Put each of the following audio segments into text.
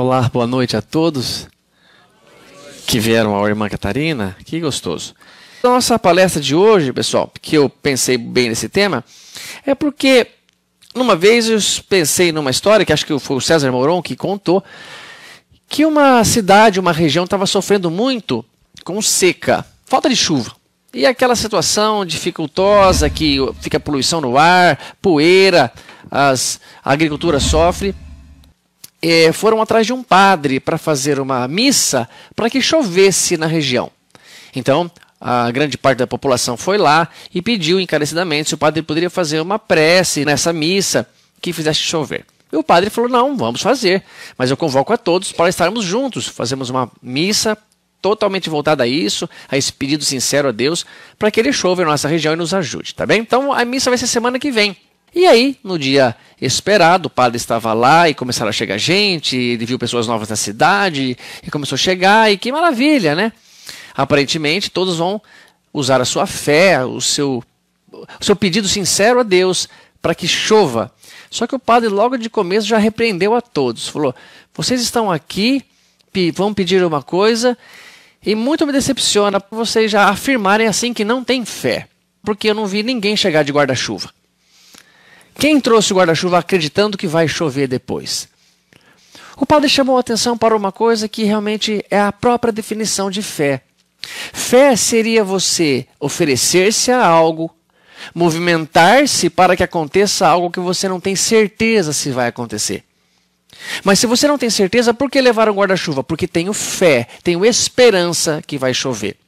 Olá, boa noite a todos que vieram ao Irmã Catarina. Que gostoso. Nossa palestra de hoje, pessoal, que eu pensei bem nesse tema, é porque uma vez eu pensei numa história, que acho que foi o César Moron que contou, que uma cidade, uma região estava sofrendo muito com seca, falta de chuva. E aquela situação dificultosa, que fica poluição no ar, poeira, a agricultura sofre. Foram atrás de um padre para fazer uma missa para que chovesse na região. Então, a grande parte da população foi lá e pediu encarecidamente se o padre poderia fazer uma prece nessa missa que fizesse chover. E o padre falou, não, vamos fazer, mas eu convoco a todos para estarmos juntos, fazemos uma missa totalmente voltada a isso, a esse pedido sincero a Deus, para que Ele chova em nossa região e nos ajude, tá bem? Então, a missa vai ser semana que vem. E aí, no dia esperado, o padre estava lá e começaram a chegar gente, ele viu pessoas novas na cidade e começou a chegar, e que maravilha, né? Aparentemente, todos vão usar a sua fé, o seu pedido sincero a Deus para que chova. Só que o padre, logo de começo, já repreendeu a todos. Falou, vocês estão aqui, vão pedir uma coisa, e muito me decepciona vocês já afirmarem assim que não tem fé, porque eu não vi ninguém chegar de guarda-chuva. Quem trouxe o guarda-chuva acreditando que vai chover depois? O padre chamou a atenção para uma coisa que realmente é a própria definição de fé. Fé seria você oferecer-se a algo, movimentar-se para que aconteça algo que você não tem certeza se vai acontecer. Mas se você não tem certeza, por que levar um guarda-chuva? Porque tenho fé, tenho esperança que vai chover.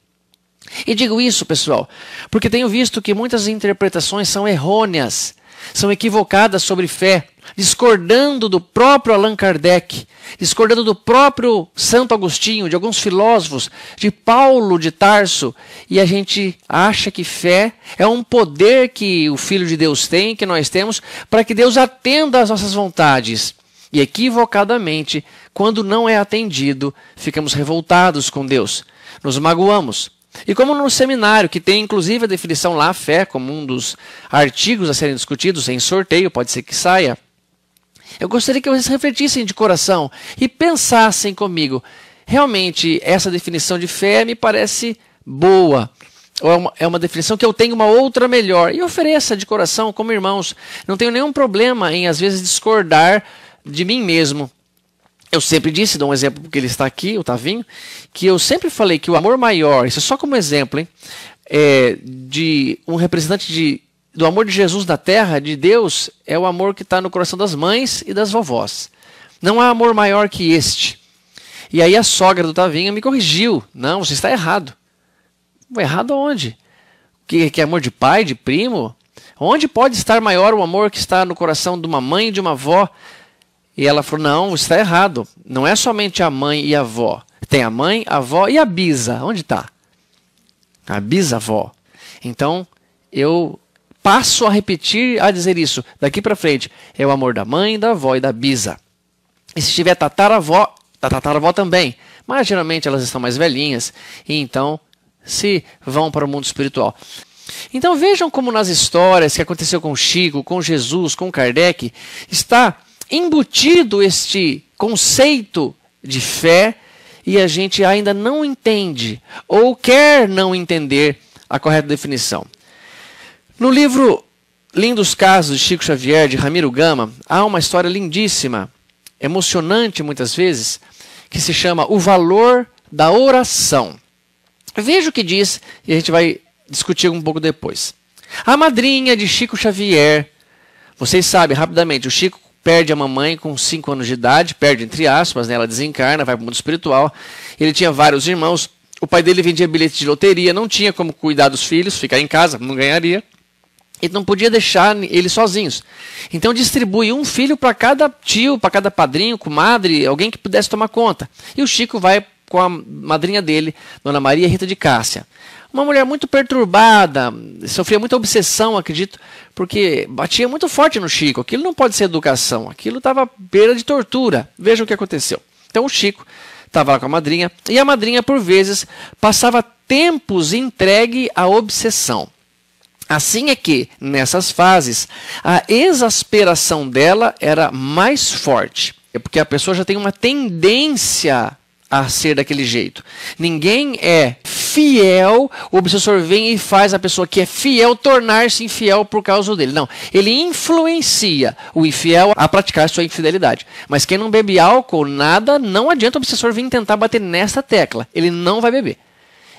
E digo isso, pessoal, porque tenho visto que muitas interpretações são errôneas, são equivocadas sobre fé, discordando do próprio Allan Kardec, discordando do próprio Santo Agostinho, de alguns filósofos, de Paulo de Tarso, e a gente acha que fé é um poder que o Filho de Deus tem, que nós temos, para que Deus atenda às nossas vontades. E equivocadamente, quando não é atendido, ficamos revoltados com Deus, nos magoamos. E como no seminário, que tem inclusive a definição lá, fé, como um dos artigos a serem discutidos em sorteio, pode ser que saia, eu gostaria que vocês refletissem de coração e pensassem comigo, realmente essa definição de fé me parece boa, ou é uma definição que eu tenho uma outra melhor, e ofereça de coração como irmãos. Não tenho nenhum problema em às vezes discordar de mim mesmo. Eu sempre disse, dou um exemplo porque ele está aqui, o Tavinho, que eu sempre falei que o amor maior, isso é só como exemplo, hein, de um representante do amor de Jesus na terra, de Deus, é o amor que está no coração das mães e das vovós. Não há amor maior que este. E aí a sogra do Tavinho me corrigiu. Não, você está errado. Errado aonde? Que é amor de pai, de primo? Onde pode estar maior o amor que está no coração de uma mãe e de uma avó? E ela falou, não, você está errado. Não é somente a mãe e a avó. Tem a mãe, a avó e a bisa. Onde está? A bisavó. Então, eu passo a repetir, a dizer isso. Daqui para frente, é o amor da mãe, da avó e da bisa. E se tiver tataravó, da tataravó também. Mas geralmente elas estão mais velhinhas. E então, se vão para o mundo espiritual. Então vejam como nas histórias que aconteceu com Chico, com Jesus, com Kardec, está embutido este conceito de fé e a gente ainda não entende ou quer não entender a correta definição. No livro Lindos Casos de Chico Xavier, de Ramiro Gama, há uma história lindíssima, emocionante muitas vezes, que se chama O Valor da Oração. Veja o que diz e a gente vai discutir um pouco depois. A madrinha de Chico Xavier, vocês sabem rapidamente, o Chico perde a mamãe com 5 anos de idade, perde entre aspas, né? Ela desencarna, vai para o mundo espiritual. Ele tinha vários irmãos, o pai dele vendia bilhetes de loteria, não tinha como cuidar dos filhos, ficar em casa, não ganharia, e não podia deixar eles sozinhos. Então distribui um filho para cada tio, para cada padrinho, comadre, alguém que pudesse tomar conta. E o Chico vai com a madrinha dele, Dona Maria Rita de Cássia. Uma mulher muito perturbada, sofria muita obsessão, acredito, porque batia muito forte no Chico. Aquilo não pode ser educação, aquilo estava à beira de tortura. Vejam o que aconteceu. Então o Chico estava lá com a madrinha, e a madrinha, por vezes, passava tempos entregue à obsessão. Assim é que, nessas fases, a exasperação dela era mais forte. É porque a pessoa já tem uma tendência a ser daquele jeito. Ninguém é fiel, o obsessor vem e faz a pessoa que é fiel tornar-se infiel por causa dele. Não, ele influencia o infiel a praticar sua infidelidade. Mas quem não bebe álcool, nada, não adianta o obsessor vir tentar bater nessa tecla. Ele não vai beber.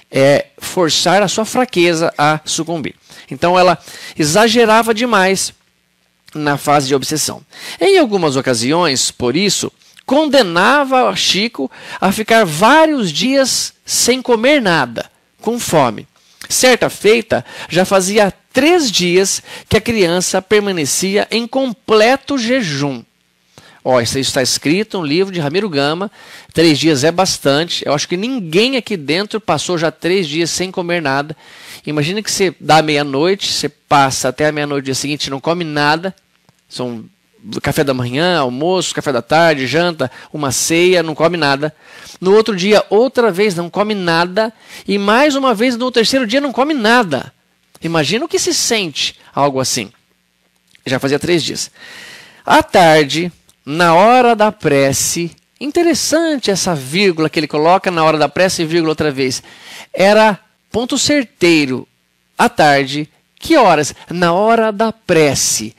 É forçar a sua fraqueza a sucumbir. Então ela exagerava demais na fase de obsessão. Em algumas ocasiões, por isso, condenava Chico a ficar vários dias sem comer nada, com fome. Certa feita, já fazia 3 dias que a criança permanecia em completo jejum. Isso está escrito no livro de Ramiro Gama. 3 dias é bastante. Eu acho que ninguém aqui dentro passou já 3 dias sem comer nada. Imagina que você dá meia-noite, você passa até a meia-noite do dia seguinte, não come nada. São café da manhã, almoço, café da tarde, janta, uma ceia, não come nada. No outro dia, outra vez, não come nada. E mais uma vez, no terceiro dia, não come nada. Imagina o que se sente algo assim. Já fazia 3 dias. À tarde, na hora da prece, interessante essa vírgula que ele coloca na hora da prece e vírgula outra vez. Era ponto certeiro. À tarde, que horas? Na hora da prece.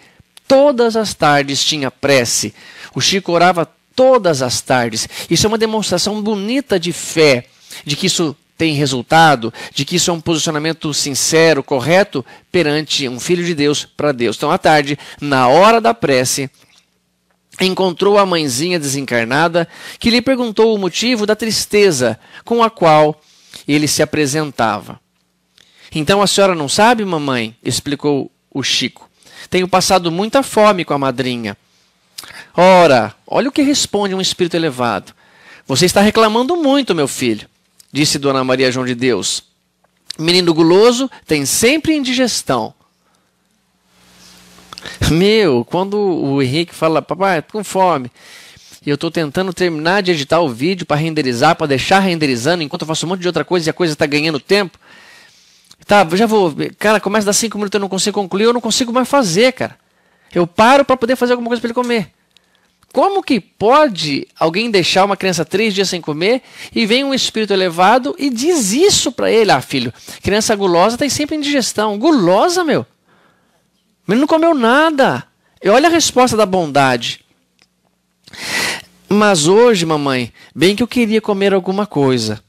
Todas as tardes tinha prece. O Chico orava todas as tardes. Isso é uma demonstração bonita de fé, de que isso tem resultado, de que isso é um posicionamento sincero, correto, perante um filho de Deus para Deus. Então, à tarde, na hora da prece, encontrou a mãezinha desencarnada, que lhe perguntou o motivo da tristeza com a qual ele se apresentava. Então, a senhora não sabe, mamãe? Explicou o Chico. Tenho passado muita fome com a madrinha. Ora, olha o que responde um espírito elevado. Você está reclamando muito, meu filho, disse Dona Maria João de Deus. Menino guloso tem sempre indigestão. Quando o Henrique fala, papai, estou com fome, e eu estou tentando terminar de editar o vídeo para renderizar, para deixar renderizando, enquanto eu faço um monte de outra coisa e a coisa está ganhando tempo. Tá, já vou. Cara, começa a dar 5 minutos e eu não consigo concluir, eu não consigo mais fazer, cara. Eu paro para poder fazer alguma coisa para ele comer. Como que pode alguém deixar uma criança 3 dias sem comer e vem um espírito elevado e diz isso para ele? Filho, criança gulosa tem sempre indigestão. Gulosa, meu? Ele não comeu nada. E olha a resposta da bondade. Mas hoje, mamãe, bem que eu queria comer alguma coisa.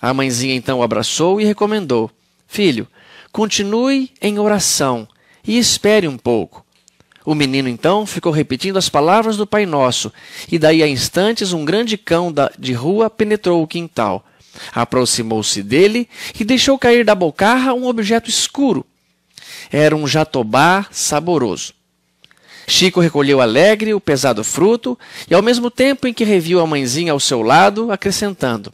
A mãezinha então o abraçou e recomendou. Filho, continue em oração e espere um pouco. O menino então ficou repetindo as palavras do Pai Nosso, e daí a instantes um grande cão de rua penetrou o quintal. Aproximou-se dele e deixou cair da bocarra um objeto escuro. Era um jatobá saboroso. Chico recolheu alegre o pesado fruto e, ao mesmo tempo em que reviu a mãezinha ao seu lado, acrescentando: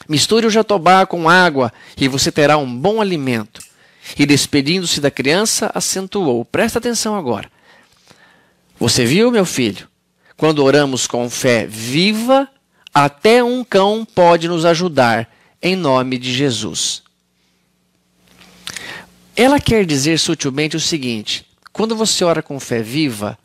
misture o jatobá com água e você terá um bom alimento. E despedindo-se da criança, acentuou: presta atenção agora. Você viu, meu filho? Quando oramos com fé viva, até um cão pode nos ajudar, em nome de Jesus. Ela quer dizer sutilmente o seguinte: quando você ora com fé viva,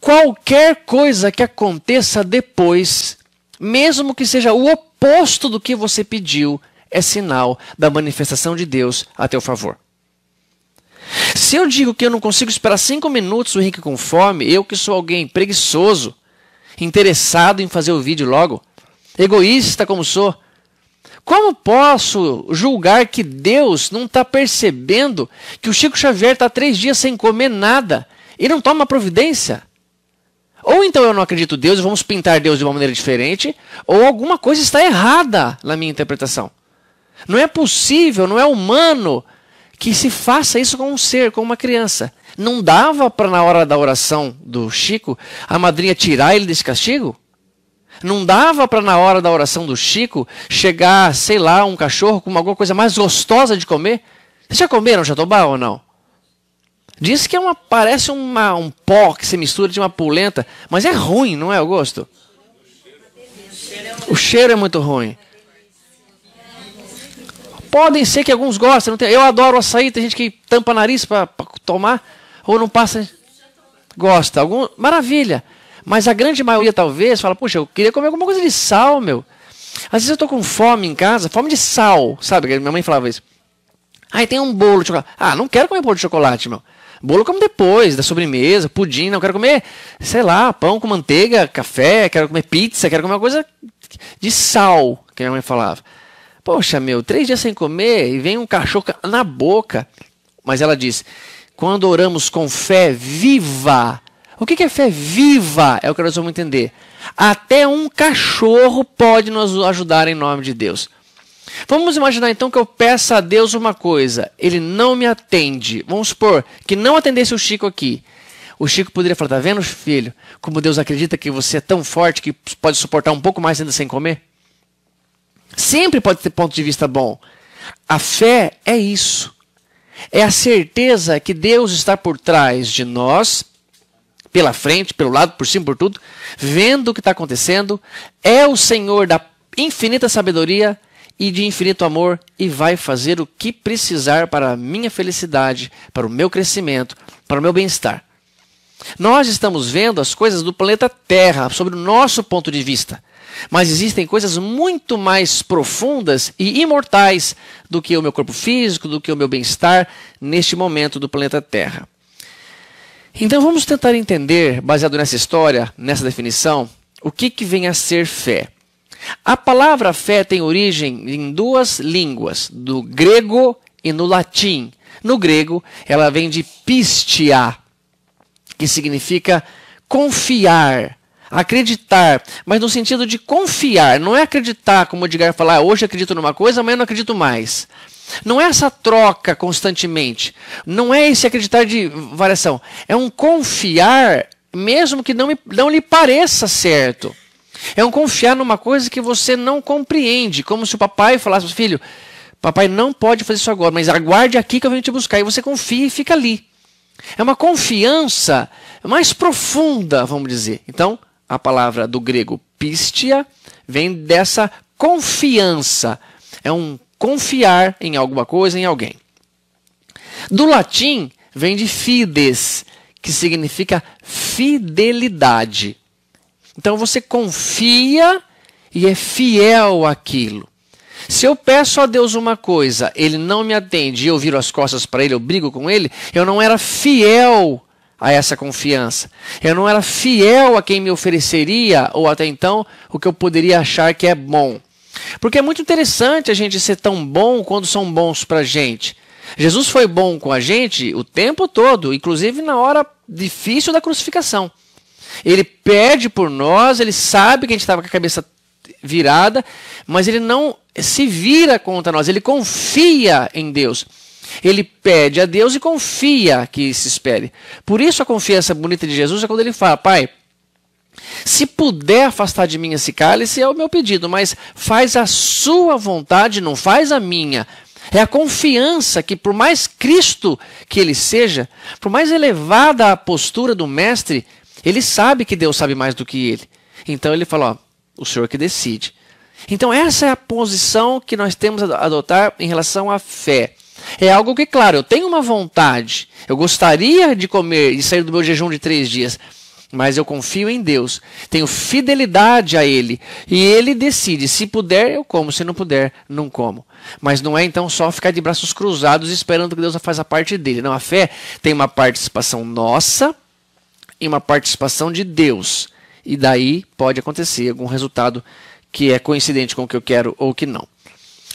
qualquer coisa que aconteça depois, mesmo que seja o oposto do que você pediu, é sinal da manifestação de Deus a teu favor. Se eu digo que eu não consigo esperar 5 minutos o Henrique com fome, eu que sou alguém preguiçoso, interessado em fazer o vídeo logo, egoísta como sou, como posso julgar que Deus não está percebendo que o Chico Xavier está 3 dias sem comer nada e não toma providência? Ou então eu não acredito em Deus e vamos pintar Deus de uma maneira diferente, ou alguma coisa está errada na minha interpretação. Não é possível, não é humano que se faça isso com um ser, com uma criança. Não dava para, na hora da oração do Chico, a madrinha tirar ele desse castigo? Não dava para, na hora da oração do Chico, chegar, sei lá, um cachorro com alguma coisa mais gostosa de comer? Vocês já comeram jatobá ou não? Diz que parece um pó que se mistura de uma polenta, mas é ruim, não é o gosto? O cheiro é muito ruim. Podem ser que alguns gostem. Eu adoro açaí, tem gente que tampa nariz para tomar, ou não passa. Gosta. Maravilha. Mas a grande maioria, talvez, fala, puxa, eu queria comer alguma coisa de sal, meu. Às vezes eu tô com fome em casa, fome de sal, sabe? Minha mãe falava isso. Aí tem um bolo de chocolate. Ah, não quero comer bolo de chocolate, meu. Bolo eu como depois, da sobremesa, pudim, não quero comer, sei lá, pão com manteiga, café, quero comer pizza, quero comer uma coisa de sal, que minha mãe falava. Poxa, meu, 3 dias sem comer e vem um cachorro na boca. Mas ela diz, quando oramos com fé viva, o que é fé viva? É o que nós vamos entender. Até um cachorro pode nos ajudar em nome de Deus. Vamos imaginar então que eu peça a Deus uma coisa, ele não me atende. Vamos supor que não atendesse o Chico aqui. O Chico poderia falar, tá vendo, filho, como Deus acredita que você é tão forte que pode suportar um pouco mais ainda sem comer? Sempre pode ter ponto de vista bom. A fé é isso. É a certeza que Deus está por trás de nós, pela frente, pelo lado, por cima, por tudo, vendo o que está acontecendo, é o Senhor da infinita sabedoria e de infinito amor e vai fazer o que precisar para a minha felicidade, para o meu crescimento, para o meu bem-estar. Nós estamos vendo as coisas do planeta Terra, sobre o nosso ponto de vista. Mas existem coisas muito mais profundas e imortais do que o meu corpo físico, do que o meu bem-estar neste momento do planeta Terra. Então vamos tentar entender, baseado nessa história, nessa definição, o que vem a ser fé. A palavra fé tem origem em 2 línguas, do grego e no latim. No grego, ela vem de pistia, que significa confiar, acreditar, mas no sentido de confiar. Não é acreditar, como o Edgar fala, hoje acredito numa coisa, amanhã não acredito mais. Não é essa troca constantemente. Não é esse acreditar de variação. É um confiar, mesmo que não lhe pareça certo. É um confiar numa coisa que você não compreende. Como se o papai falasse, filho, papai não pode fazer isso agora, mas aguarde aqui que eu venho te buscar. E você confia e fica ali. É uma confiança mais profunda, vamos dizer. Então, a palavra do grego pistia vem dessa confiança. É um confiar em alguma coisa, em alguém. Do latim vem de fides, que significa fidelidade. Então você confia e é fiel àquilo. Se eu peço a Deus uma coisa, ele não me atende e eu viro as costas para ele, eu brigo com ele, eu não era fiel a essa confiança. Eu não era fiel a quem me ofereceria, ou até então, o que eu poderia achar que é bom. Porque é muito interessante a gente ser tão bom quando são bons para a gente. Jesus foi bom com a gente o tempo todo, inclusive na hora difícil da crucificação. Ele pede por nós, ele sabe que a gente estava com a cabeça virada, mas ele não se vira contra nós, ele confia em Deus. Ele pede a Deus e confia que se espere. Por isso a confiança bonita de Jesus é quando ele fala, Pai, se puder afastar de mim esse cálice, é o meu pedido, mas faz a sua vontade, não faz a minha. É a confiança que, por mais Cristo que ele seja, por mais elevada a postura do mestre, ele sabe que Deus sabe mais do que ele. Então ele fala, ó, o Senhor que decide. Então essa é a posição que nós temos a adotar em relação à fé. É algo que, claro, eu tenho uma vontade, eu gostaria de comer e sair do meu jejum de 3 dias, mas eu confio em Deus, tenho fidelidade a Ele, e Ele decide, se puder eu como, se não puder, não como. Mas não é então só ficar de braços cruzados esperando que Deus faça a parte dele. Não, a fé tem uma participação nossa e uma participação de Deus, e daí pode acontecer algum resultado que é coincidente com o que eu quero ou que não.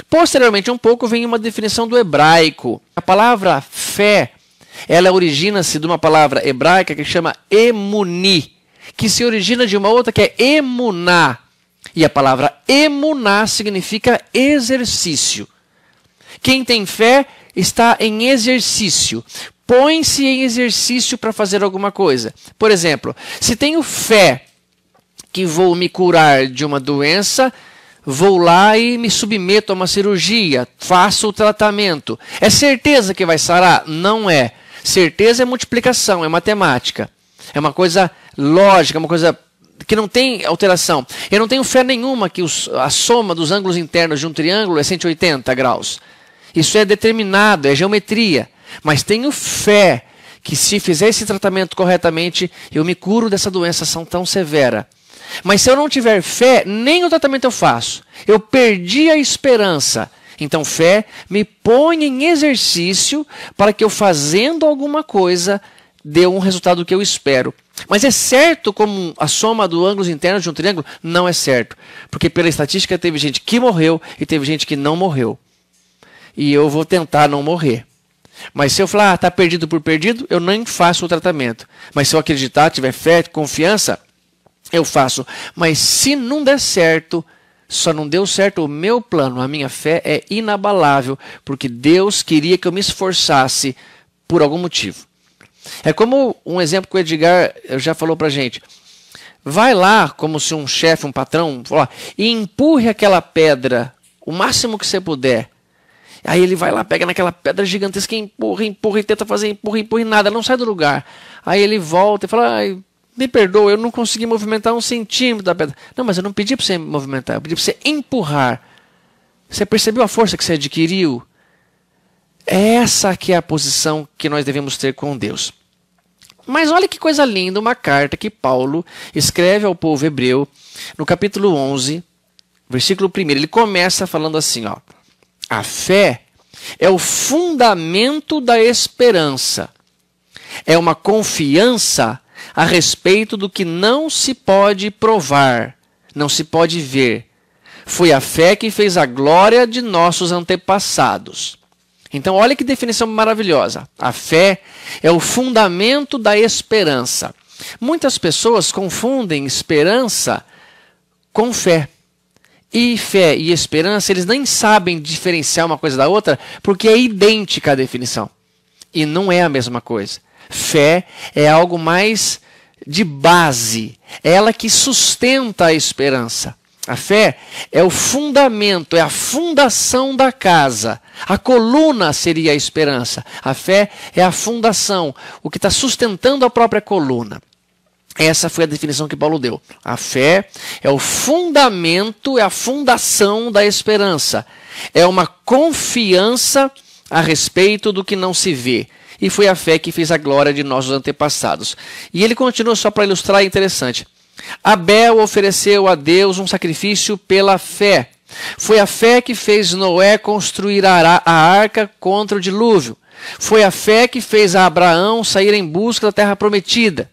Posteriormente um pouco vem uma definição do hebraico. A palavra fé, ela origina-se de uma palavra hebraica que chama emuni, que se origina de uma outra que é emuná. E a palavra emuná significa exercício. Quem tem fé está em exercício. Põe-se em exercício para fazer alguma coisa. Por exemplo, se tenho fé que vou me curar de uma doença, vou lá e me submeto a uma cirurgia, faço o tratamento. É certeza que vai sarar? Não é. Certeza é multiplicação, é matemática. É uma coisa lógica, uma coisa que não tem alteração. Eu não tenho fé nenhuma que a soma dos ângulos internos de um triângulo é 180 graus. Isso é determinado, é geometria. Mas tenho fé que se fizer esse tratamento corretamente, eu me curo dessa doença tão severa. Mas se eu não tiver fé, nem o tratamento eu faço. Eu perdi a esperança. Então fé me põe em exercício para que eu fazendo alguma coisa dê um resultado que eu espero. Mas é certo como a soma dos ângulos internos de um triângulo? Não é certo. Porque pela estatística teve gente que morreu e teve gente que não morreu. E eu vou tentar não morrer. Mas se eu falar, está perdido por perdido, eu nem faço o tratamento. Mas se eu acreditar, tiver fé, confiança, eu faço. Mas se não der certo, só não deu certo o meu plano, a minha fé é inabalável, porque Deus queria que eu me esforçasse por algum motivo. É como um exemplo que o Edgar já falou pra gente. Vai lá, como se um chefe, um patrão, falar, e empurre aquela pedra o máximo que você puder. Aí ele vai lá, pega naquela pedra gigantesca, empurra, empurra, e tenta fazer empurra, empurra, e nada, não sai do lugar. Aí ele volta e fala, me perdoa, eu não consegui movimentar 1 centímetro da pedra. Não, mas eu não pedi para você movimentar, eu pedi para você empurrar. Você percebeu a força que você adquiriu? Essa que é a posição que nós devemos ter com Deus. Mas olha que coisa linda, uma carta que Paulo escreve ao povo hebreu, no capítulo 11, versículo 1. Ele começa falando assim, ó. A fé é o fundamento da esperança. É uma confiança a respeito do que não se pode provar, não se pode ver. Foi a fé que fez a glória de nossos antepassados. Então, olha que definição maravilhosa. A fé é o fundamento da esperança. Muitas pessoas confundem esperança com fé. E fé e esperança, eles nem sabem diferenciar uma coisa da outra, porque é idêntica a definição. E não é a mesma coisa. Fé é algo mais de base. É ela que sustenta a esperança. A fé é o fundamento, é a fundação da casa. A coluna seria a esperança. A fé é a fundação, o que está sustentando a própria coluna. Essa foi a definição que Paulo deu. A fé é o fundamento, é a fundação da esperança. É uma confiança a respeito do que não se vê. E foi a fé que fez a glória de nossos antepassados. E ele continua, só para ilustrar, é interessante. Abel ofereceu a Deus um sacrifício pela fé. Foi a fé que fez Noé construir a arca contra o dilúvio. Foi a fé que fez a Abraão sair em busca da terra prometida.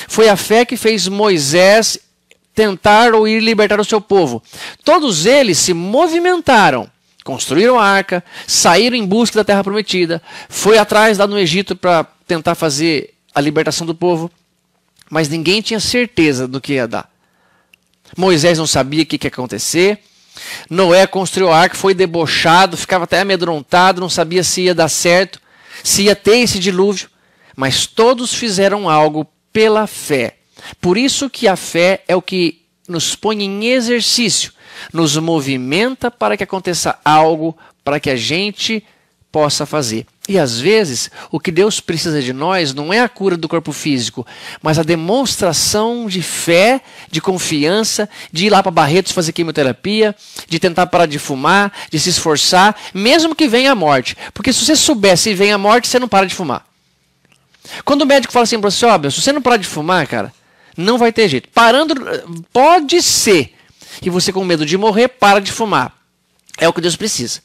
Foi a fé que fez Moisés tentar ou ir libertar o seu povo. Todos eles se movimentaram, construíram a arca, saíram em busca da terra prometida, foi atrás lá no Egito para tentar fazer a libertação do povo, mas ninguém tinha certeza do que ia dar. Moisés não sabia o que ia acontecer. Noé construiu a arca, foi debochado, ficava até amedrontado, não sabia se ia dar certo, se ia ter esse dilúvio, mas todos fizeram algo pela fé. Por isso que a fé é o que nos põe em exercício, nos movimenta para que aconteça algo, para que a gente possa fazer. E às vezes, o que Deus precisa de nós não é a cura do corpo físico, mas a demonstração de fé, de confiança, de ir lá para Barretos fazer quimioterapia, de tentar parar de fumar, de se esforçar, mesmo que venha a morte. Porque se você soubesse e vem a morte, você não para de fumar. Quando o médico fala assim para você, ó, se você não parar de fumar, cara, não vai ter jeito. Parando, pode ser. E você com medo de morrer, para de fumar. É o que Deus precisa.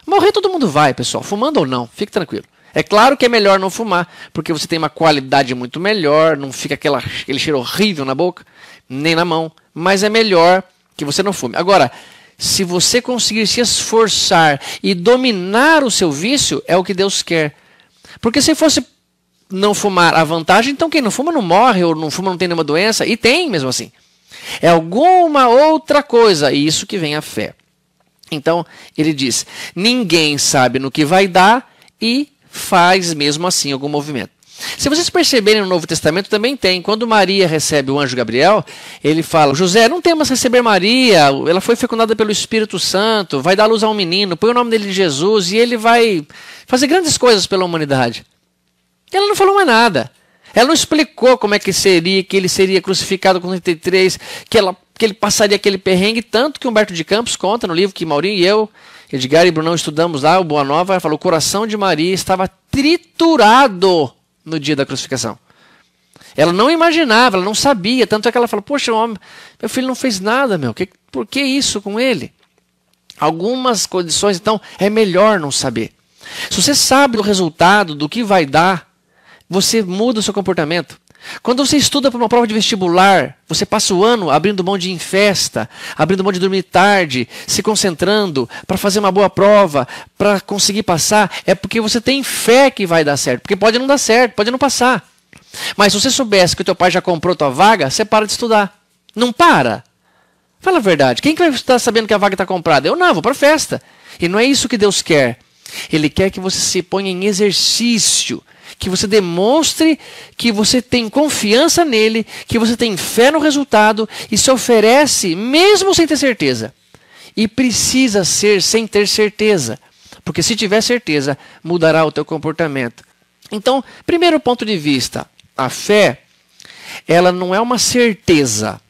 Morrer todo mundo vai, pessoal, fumando ou não, fique tranquilo. É claro que é melhor não fumar, porque você tem uma qualidade muito melhor, não fica aquele cheiro horrível na boca, nem na mão, mas é melhor que você não fume. Agora, se você conseguir se esforçar e dominar o seu vício, é o que Deus quer. Porque se fosse não fumar a vantagem, então quem não fuma não morre, ou não fuma não tem nenhuma doença, e tem mesmo assim. É alguma outra coisa, e isso que vem a fé. Então, ele diz, ninguém sabe no que vai dar e faz mesmo assim algum movimento. Se vocês perceberem no Novo Testamento também tem, quando Maria recebe o anjo Gabriel, ele fala, José, não temas receber Maria, ela foi fecundada pelo Espírito Santo, vai dar luz a um menino, põe o nome dele de Jesus e ele vai fazer grandes coisas pela humanidade. Ela não falou mais nada. Ela não explicou como é que ele seria crucificado com 33, que ele passaria aquele perrengue, tanto que Humberto de Campos conta no livro que Maurinho e eu, Edgar e Brunão estudamos lá, o Boa Nova, falou, o coração de Maria estava triturado no dia da crucificação. Ela não imaginava, ela não sabia. Tanto é que ela falou, poxa, meu filho não fez nada, por que isso com ele? Algumas condições, então, é melhor não saber. Se você sabe do resultado, do que vai dar, você muda o seu comportamento. Quando você estuda para uma prova de vestibular, você passa o ano abrindo mão de ir em festa, abrindo mão de dormir tarde, se concentrando para fazer uma boa prova, para conseguir passar, é porque você tem fé que vai dar certo. Porque pode não dar certo, pode não passar. Mas se você soubesse que o teu pai já comprou tua vaga, você para de estudar. Não para. Fala a verdade. Quem que vai estar sabendo que a vaga está comprada? Eu não, vou para a festa. E não é isso que Deus quer. Ele quer que você se ponha em exercício, que você demonstre que você tem confiança nele, que você tem fé no resultado e se oferece mesmo sem ter certeza. E precisa ser sem ter certeza, porque se tiver certeza, mudará o teu comportamento. Então, primeiro ponto de vista, a fé, ela não é uma certeza.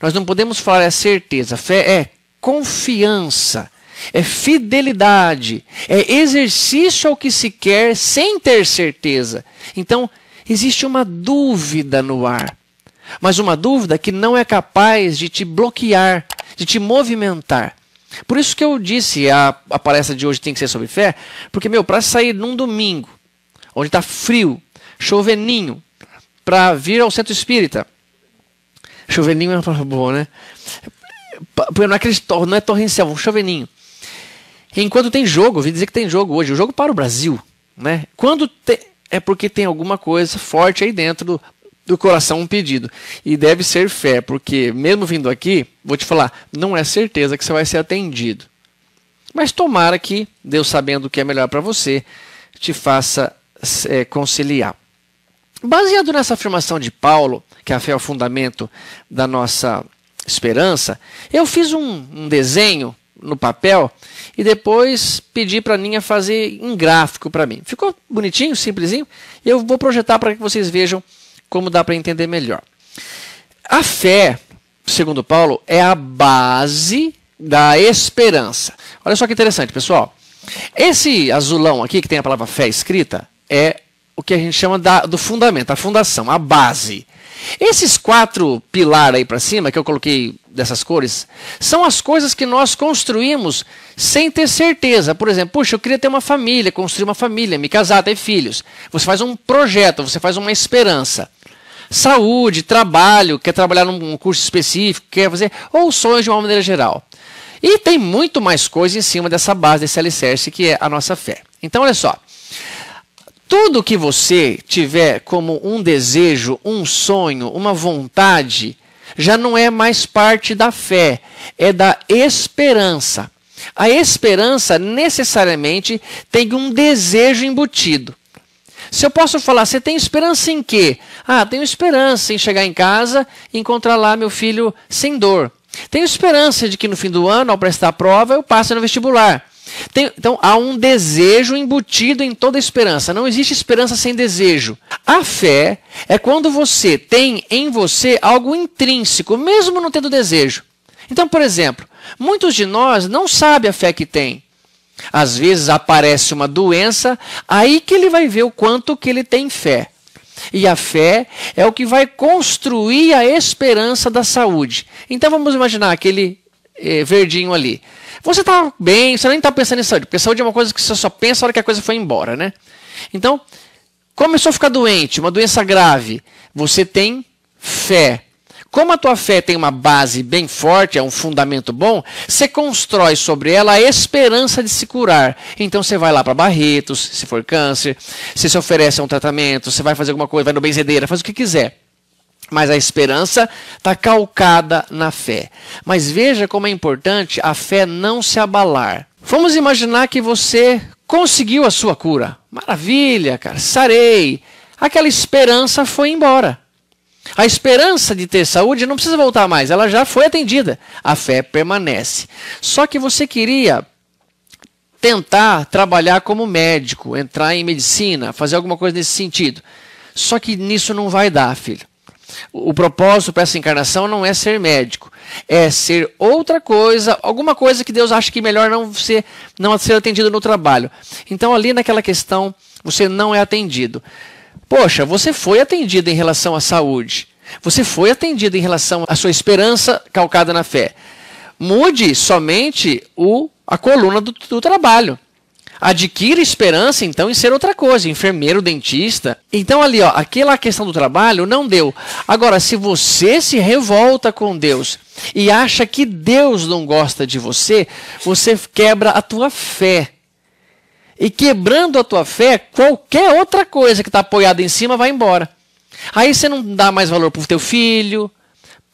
Nós não podemos falar é certeza. Fé é confiança. É fidelidade, é exercício ao que se quer sem ter certeza. Então, existe uma dúvida no ar, mas uma dúvida que não é capaz de te bloquear, de te movimentar. Por isso que eu disse, a palestra de hoje tem que ser sobre fé, porque, para sair num domingo, onde está frio, choveninho, para vir ao centro espírita, choveninho é uma palavra boa, né? Não é torrencial, um choveninho. Enquanto tem jogo, ouvi dizer que tem jogo hoje, o jogo para o Brasil, né? É porque tem alguma coisa forte aí dentro do coração, um pedido. E deve ser fé, porque mesmo vindo aqui, vou te falar, não é certeza que você vai ser atendido. Mas tomara que Deus, sabendo o que é melhor para você, te faça conciliar. Baseado nessa afirmação de Paulo, que a fé é o fundamento da nossa esperança, eu fiz um desenho no papel e depois pedi para a Ninha fazer em gráfico para mim. Ficou bonitinho, simplesinho. Eu vou projetar para que vocês vejam como dá para entender melhor. A fé, segundo Paulo, é a base da esperança. Olha só que interessante, pessoal. Esse azulão aqui, que tem a palavra fé escrita, é o que a gente chama do fundamento, a fundação, a base. Esses 4 pilares aí para cima, que eu coloquei dessas cores, são as coisas que nós construímos sem ter certeza. Por exemplo, puxa, eu queria ter uma família, construir uma família, me casar, ter filhos. Você faz um projeto, você faz uma esperança. Saúde, trabalho, quer trabalhar num curso específico, quer fazer, ou sonhos de uma maneira geral. E tem muito mais coisa em cima dessa base, desse alicerce, que é a nossa fé. Então, olha só. Tudo que você tiver como um desejo, um sonho, uma vontade, já não é mais parte da fé, é da esperança. A esperança necessariamente tem um desejo embutido. Se eu posso falar, você tem esperança em quê? Tenho esperança em chegar em casa e encontrar lá meu filho sem dor. Tenho esperança de que no fim do ano, ao prestar a prova, eu passe no vestibular. Então, há um desejo embutido em toda esperança. Não existe esperança sem desejo. A fé é quando você tem em você algo intrínseco, mesmo não tendo desejo. Então, por exemplo, muitos de nós não sabem a fé que tem. Às vezes aparece uma doença, aí que ele vai ver o quanto que ele tem fé. E a fé é o que vai construir a esperança da saúde. Então, vamos imaginar aquele verdinho ali. Você está bem, você nem está pensando em saúde, porque saúde é uma coisa que você só pensa na hora que a coisa foi embora, né? Então, começou a ficar doente, uma doença grave, você tem fé. Como a tua fé tem uma base bem forte, é um fundamento bom, você constrói sobre ela a esperança de se curar. Então você vai lá para Barretos, se for câncer, você se oferece a um tratamento, você vai fazer alguma coisa, vai no benzedeira, faz o que quiser. Mas a esperança está calcada na fé. Mas veja como é importante a fé não se abalar. Vamos imaginar que você conseguiu a sua cura. Maravilha, cara, sarei. Aquela esperança foi embora. A esperança de ter saúde não precisa voltar mais, ela já foi atendida. A fé permanece. Só que você queria tentar trabalhar como médico, entrar em medicina, fazer alguma coisa nesse sentido. Só que nisso não vai dar, filho. O propósito para essa encarnação não é ser médico, é ser outra coisa, alguma coisa que Deus acha que melhor não ser atendido no trabalho. Então ali naquela questão você não é atendido. Poxa, você foi atendido em relação à saúde. Você foi atendido em relação à sua esperança calcada na fé. Mude somente a coluna do trabalho. Adquira esperança, então, em ser outra coisa, enfermeiro, dentista. Então, ali, ó, aquela questão do trabalho não deu. Agora, se você se revolta com Deus e acha que Deus não gosta de você, você quebra a tua fé. E quebrando a tua fé, qualquer outra coisa que está apoiada em cima vai embora. Aí você não dá mais valor para o teu filho.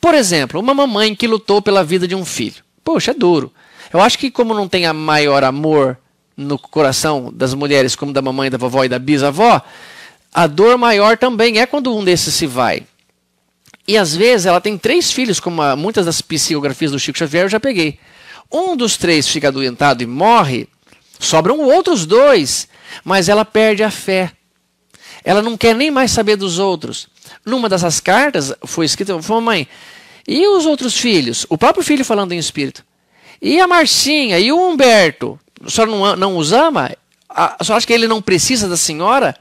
Por exemplo, uma mamãe que lutou pela vida de um filho. Poxa, é duro. Eu acho que como não tem a maior amor no coração das mulheres como da mamãe, da vovó e da bisavó, a dor maior também é quando um desses se vai. E às vezes ela tem 3 filhos, como muitas das psicografias do Chico Xavier eu já peguei. Um dos 3 fica adoentado e morre, sobram outros 2, mas ela perde a fé. Ela não quer nem mais saber dos outros. Numa dessas cartas foi escrito, mamãe, e os outros filhos? O próprio filho falando em espírito. E a Marcinha, e o Humberto? A senhora não os ama? A senhora acha que ele não precisa da senhora?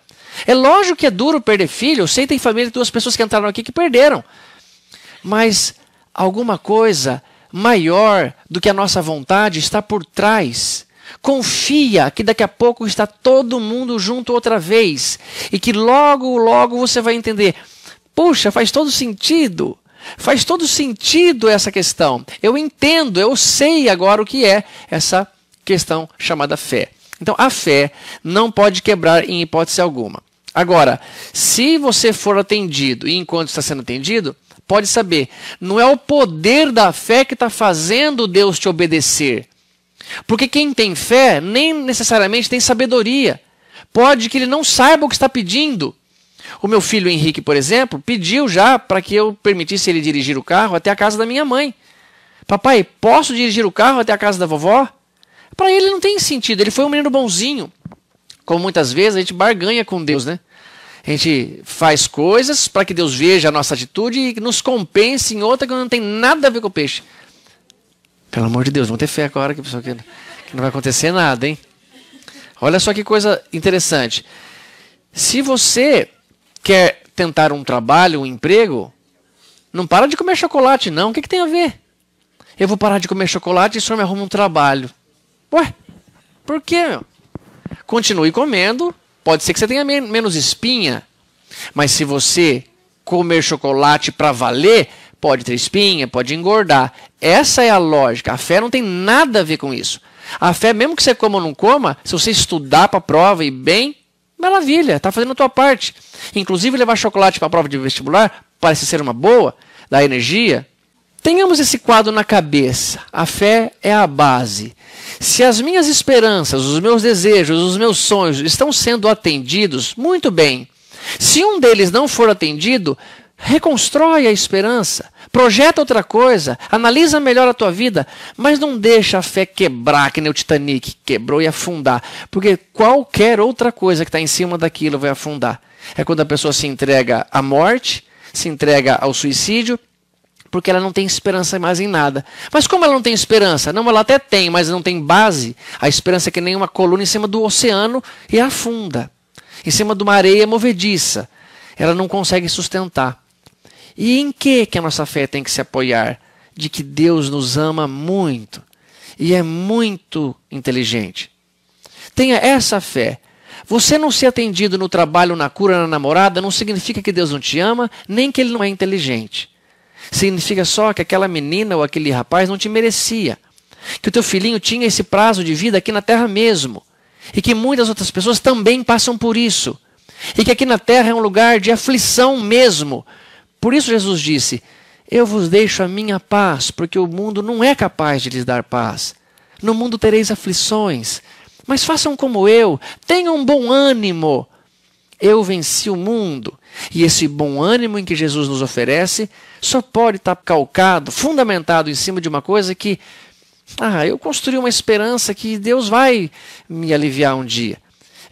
É lógico que é duro perder filho. Eu sei que tem família de 2 pessoas que entraram aqui que perderam. Mas alguma coisa maior do que a nossa vontade está por trás. Confia que daqui a pouco está todo mundo junto outra vez. E que logo, logo você vai entender. Puxa, faz todo sentido. Faz todo sentido essa questão. Eu entendo, eu sei agora o que é essa questão chamada fé. Então, a fé não pode quebrar em hipótese alguma. Agora, se você for atendido e enquanto está sendo atendido, pode saber, não é o poder da fé que está fazendo Deus te obedecer. Porque quem tem fé nem necessariamente tem sabedoria. Pode que ele não saiba o que está pedindo. O meu filho Henrique, por exemplo, pediu já para que eu permitisse ele dirigir o carro até a casa da minha mãe. Papai, posso dirigir o carro até a casa da vovó? Para ele não tem sentido, ele foi um menino bonzinho. Como muitas vezes a gente barganha com Deus, né? A gente faz coisas para que Deus veja a nossa atitude e nos compense em outra que não tem nada a ver com o peixe. Pelo amor de Deus, vamos ter fé agora que não vai acontecer nada, hein? Olha só que coisa interessante. Se você quer tentar um trabalho, um emprego, não para de comer chocolate, não. O que tem a ver? Eu vou parar de comer chocolate e o senhor me arruma um trabalho. Ué, por quê, meu? Continue comendo, pode ser que você tenha menos espinha, mas se você comer chocolate para valer, pode ter espinha, pode engordar. Essa é a lógica. A fé não tem nada a ver com isso. A fé, mesmo que você coma ou não coma, se você estudar para a prova e bem, maravilha, está fazendo a tua parte. Inclusive levar chocolate para a prova de vestibular parece ser uma boa, dá energia. Tenhamos esse quadro na cabeça. A fé é a base. Se as minhas esperanças, os meus desejos, os meus sonhos estão sendo atendidos, muito bem. Se um deles não for atendido, reconstrói a esperança, projeta outra coisa, analisa melhor a tua vida, mas não deixa a fé quebrar, que nem o Titanic quebrou e afundar, porque qualquer outra coisa que está em cima daquilo vai afundar. É quando a pessoa se entrega à morte, se entrega ao suicídio, porque ela não tem esperança mais em nada. Mas como ela não tem esperança? Não, ela até tem, mas não tem base. A esperança é que nem uma coluna em cima do oceano e afunda. Em cima de uma areia movediça. Ela não consegue sustentar. E em que a nossa fé tem que se apoiar? De que Deus nos ama muito. E é muito inteligente. Tenha essa fé. Você não ser atendido no trabalho, na cura, na namorada, não significa que Deus não te ama, nem que Ele não é inteligente. Significa só que aquela menina ou aquele rapaz não te merecia. Que o teu filhinho tinha esse prazo de vida aqui na terra mesmo. E que muitas outras pessoas também passam por isso. E que aqui na terra é um lugar de aflição mesmo. Por isso Jesus disse, eu vos deixo a minha paz, porque o mundo não é capaz de lhes dar paz. No mundo tereis aflições, mas façam como eu, tenham um bom ânimo. Eu venci o mundo. E esse bom ânimo em que Jesus nos oferece só pode estar calcado, fundamentado em cima de uma coisa que, eu construí uma esperança que Deus vai me aliviar um dia.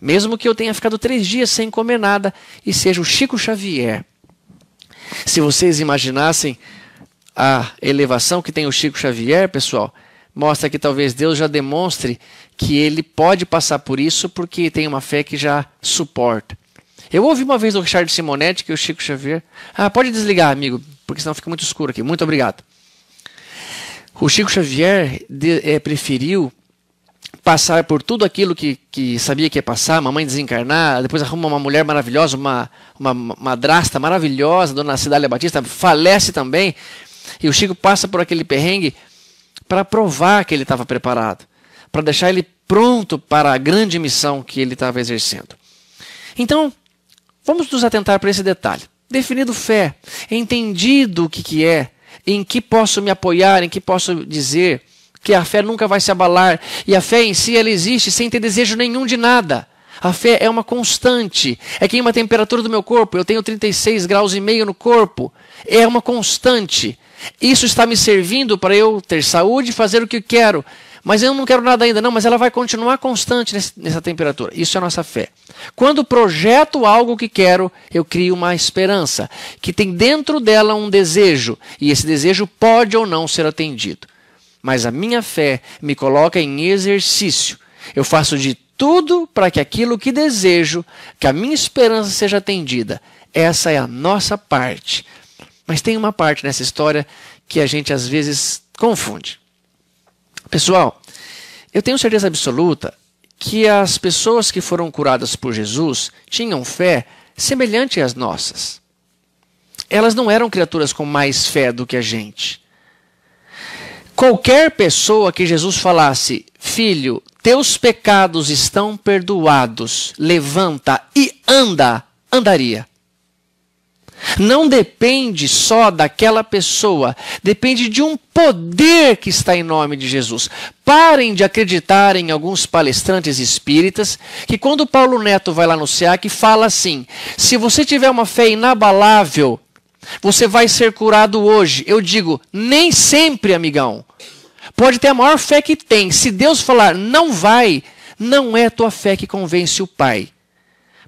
Mesmo que eu tenha ficado 3 dias sem comer nada e seja o Chico Xavier. Se vocês imaginassem a elevação que tem o Chico Xavier, pessoal, mostra que talvez Deus já demonstre que ele pode passar por isso porque tem uma fé que já suporta. Eu ouvi uma vez do Richard Simonetti que o Chico Xavier... pode desligar, amigo, porque senão fica muito escuro aqui. Muito obrigado. O Chico Xavier preferiu passar por tudo aquilo que sabia que ia passar, mamãe desencarnar, depois arruma uma mulher maravilhosa, uma madrasta maravilhosa, Dona Cidália Batista, falece também, e o Chico passa por aquele perrengue para provar que ele estava preparado, para deixar ele pronto para a grande missão que ele estava exercendo. Então, vamos nos atentar para esse detalhe. Definido fé, entendido o que é, em que posso me apoiar, em que posso dizer que a fé nunca vai se abalar, e a fé em si ela existe sem ter desejo nenhum de nada. A fé é uma constante, é que em uma temperatura do meu corpo, eu tenho 36 graus e meio no corpo, é uma constante. Isso está me servindo para eu ter saúde e fazer o que quero, mas eu não quero nada ainda, não, mas ela vai continuar constante nessa temperatura. Isso é a nossa fé. Quando projeto algo que quero, eu crio uma esperança, que tem dentro dela um desejo, e esse desejo pode ou não ser atendido. Mas a minha fé me coloca em exercício. Eu faço de tudo para que aquilo que desejo, que a minha esperança seja atendida. Essa é a nossa parte. Mas tem uma parte nessa história que a gente às vezes confunde. Pessoal, eu tenho certeza absoluta que as pessoas que foram curadas por Jesus tinham fé semelhante às nossas. Elas não eram criaturas com mais fé do que a gente. Qualquer pessoa que Jesus falasse, filho, teus pecados estão perdoados, levanta e anda, andaria. Não depende só daquela pessoa, depende de um poder que está em nome de Jesus. Parem de acreditar em alguns palestrantes espíritas, que quando Paulo Neto vai lá no SEAC fala assim, se você tiver uma fé inabalável, você vai ser curado hoje. Eu digo, nem sempre, amigão. Pode ter a maior fé que tem. Se Deus falar não vai, não é a tua fé que convence o Pai.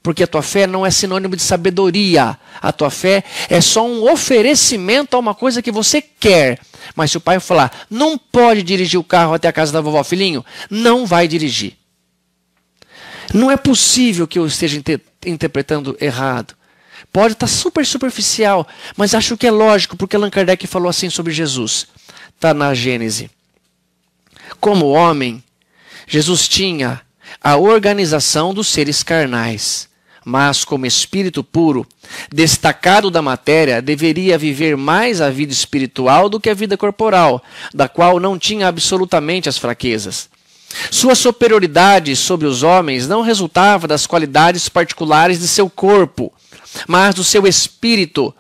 Porque a tua fé não é sinônimo de sabedoria. A tua fé é só um oferecimento a uma coisa que você quer. Mas se o pai falar, não pode dirigir o carro até a casa da vovó, filhinho, não vai dirigir. Não é possível que eu esteja interpretando errado. Pode estar super superficial, mas acho que é lógico, porque Allan Kardec falou assim sobre Jesus. Está na Gênese. Como homem, Jesus tinha a organização dos seres carnais, mas como espírito puro, destacado da matéria, deveria viver mais a vida espiritual do que a vida corporal, da qual não tinha absolutamente as fraquezas. Sua superioridade sobre os homens não resultava das qualidades particulares de seu corpo, mas do seu espírito,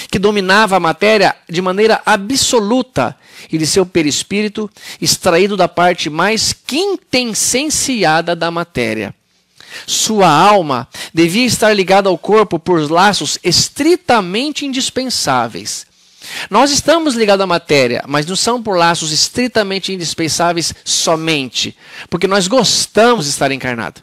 que dominava a matéria de maneira absoluta, e de seu perispírito, extraído da parte mais quintessenciada da matéria. Sua alma devia estar ligada ao corpo por laços estritamente indispensáveis. Nós estamos ligados à matéria, mas não são por laços estritamente indispensáveis somente, porque nós gostamos de estar encarnado.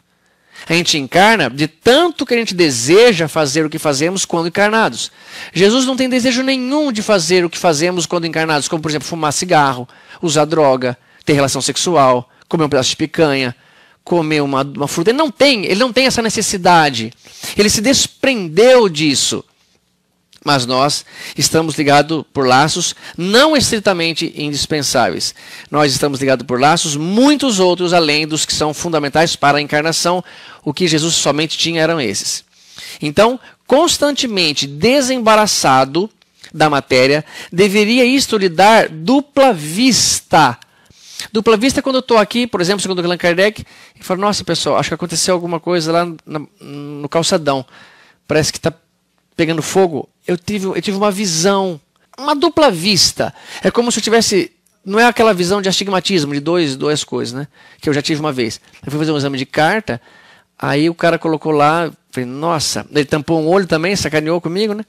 A gente encarna de tanto que a gente deseja fazer o que fazemos quando encarnados. Jesus não tem desejo nenhum de fazer o que fazemos quando encarnados, como, por exemplo, fumar cigarro, usar droga, ter relação sexual, comer um pedaço de picanha, comer uma fruta. Ele não tem essa necessidade. Ele se desprendeu disso. Mas nós estamos ligados por laços não estritamente indispensáveis. Nós estamos ligados por laços muitos outros, além dos que são fundamentais para a encarnação. O que Jesus somente tinha eram esses. Então, constantemente desembaraçado da matéria, deveria isto lhe dar dupla vista. Dupla vista quando eu estou aqui, por exemplo, segundo Allan Kardec, e falo, nossa pessoal, acho que aconteceu alguma coisa lá no calçadão. Parece que está pegando fogo. Eu tive uma visão, uma dupla vista. É como se eu tivesse, não é aquela visão de astigmatismo, de duas coisas, né? Que eu já tive uma vez. Eu fui fazer um exame de carta, aí o cara colocou lá, falei, nossa, ele tampou um olho também, sacaneou comigo, né?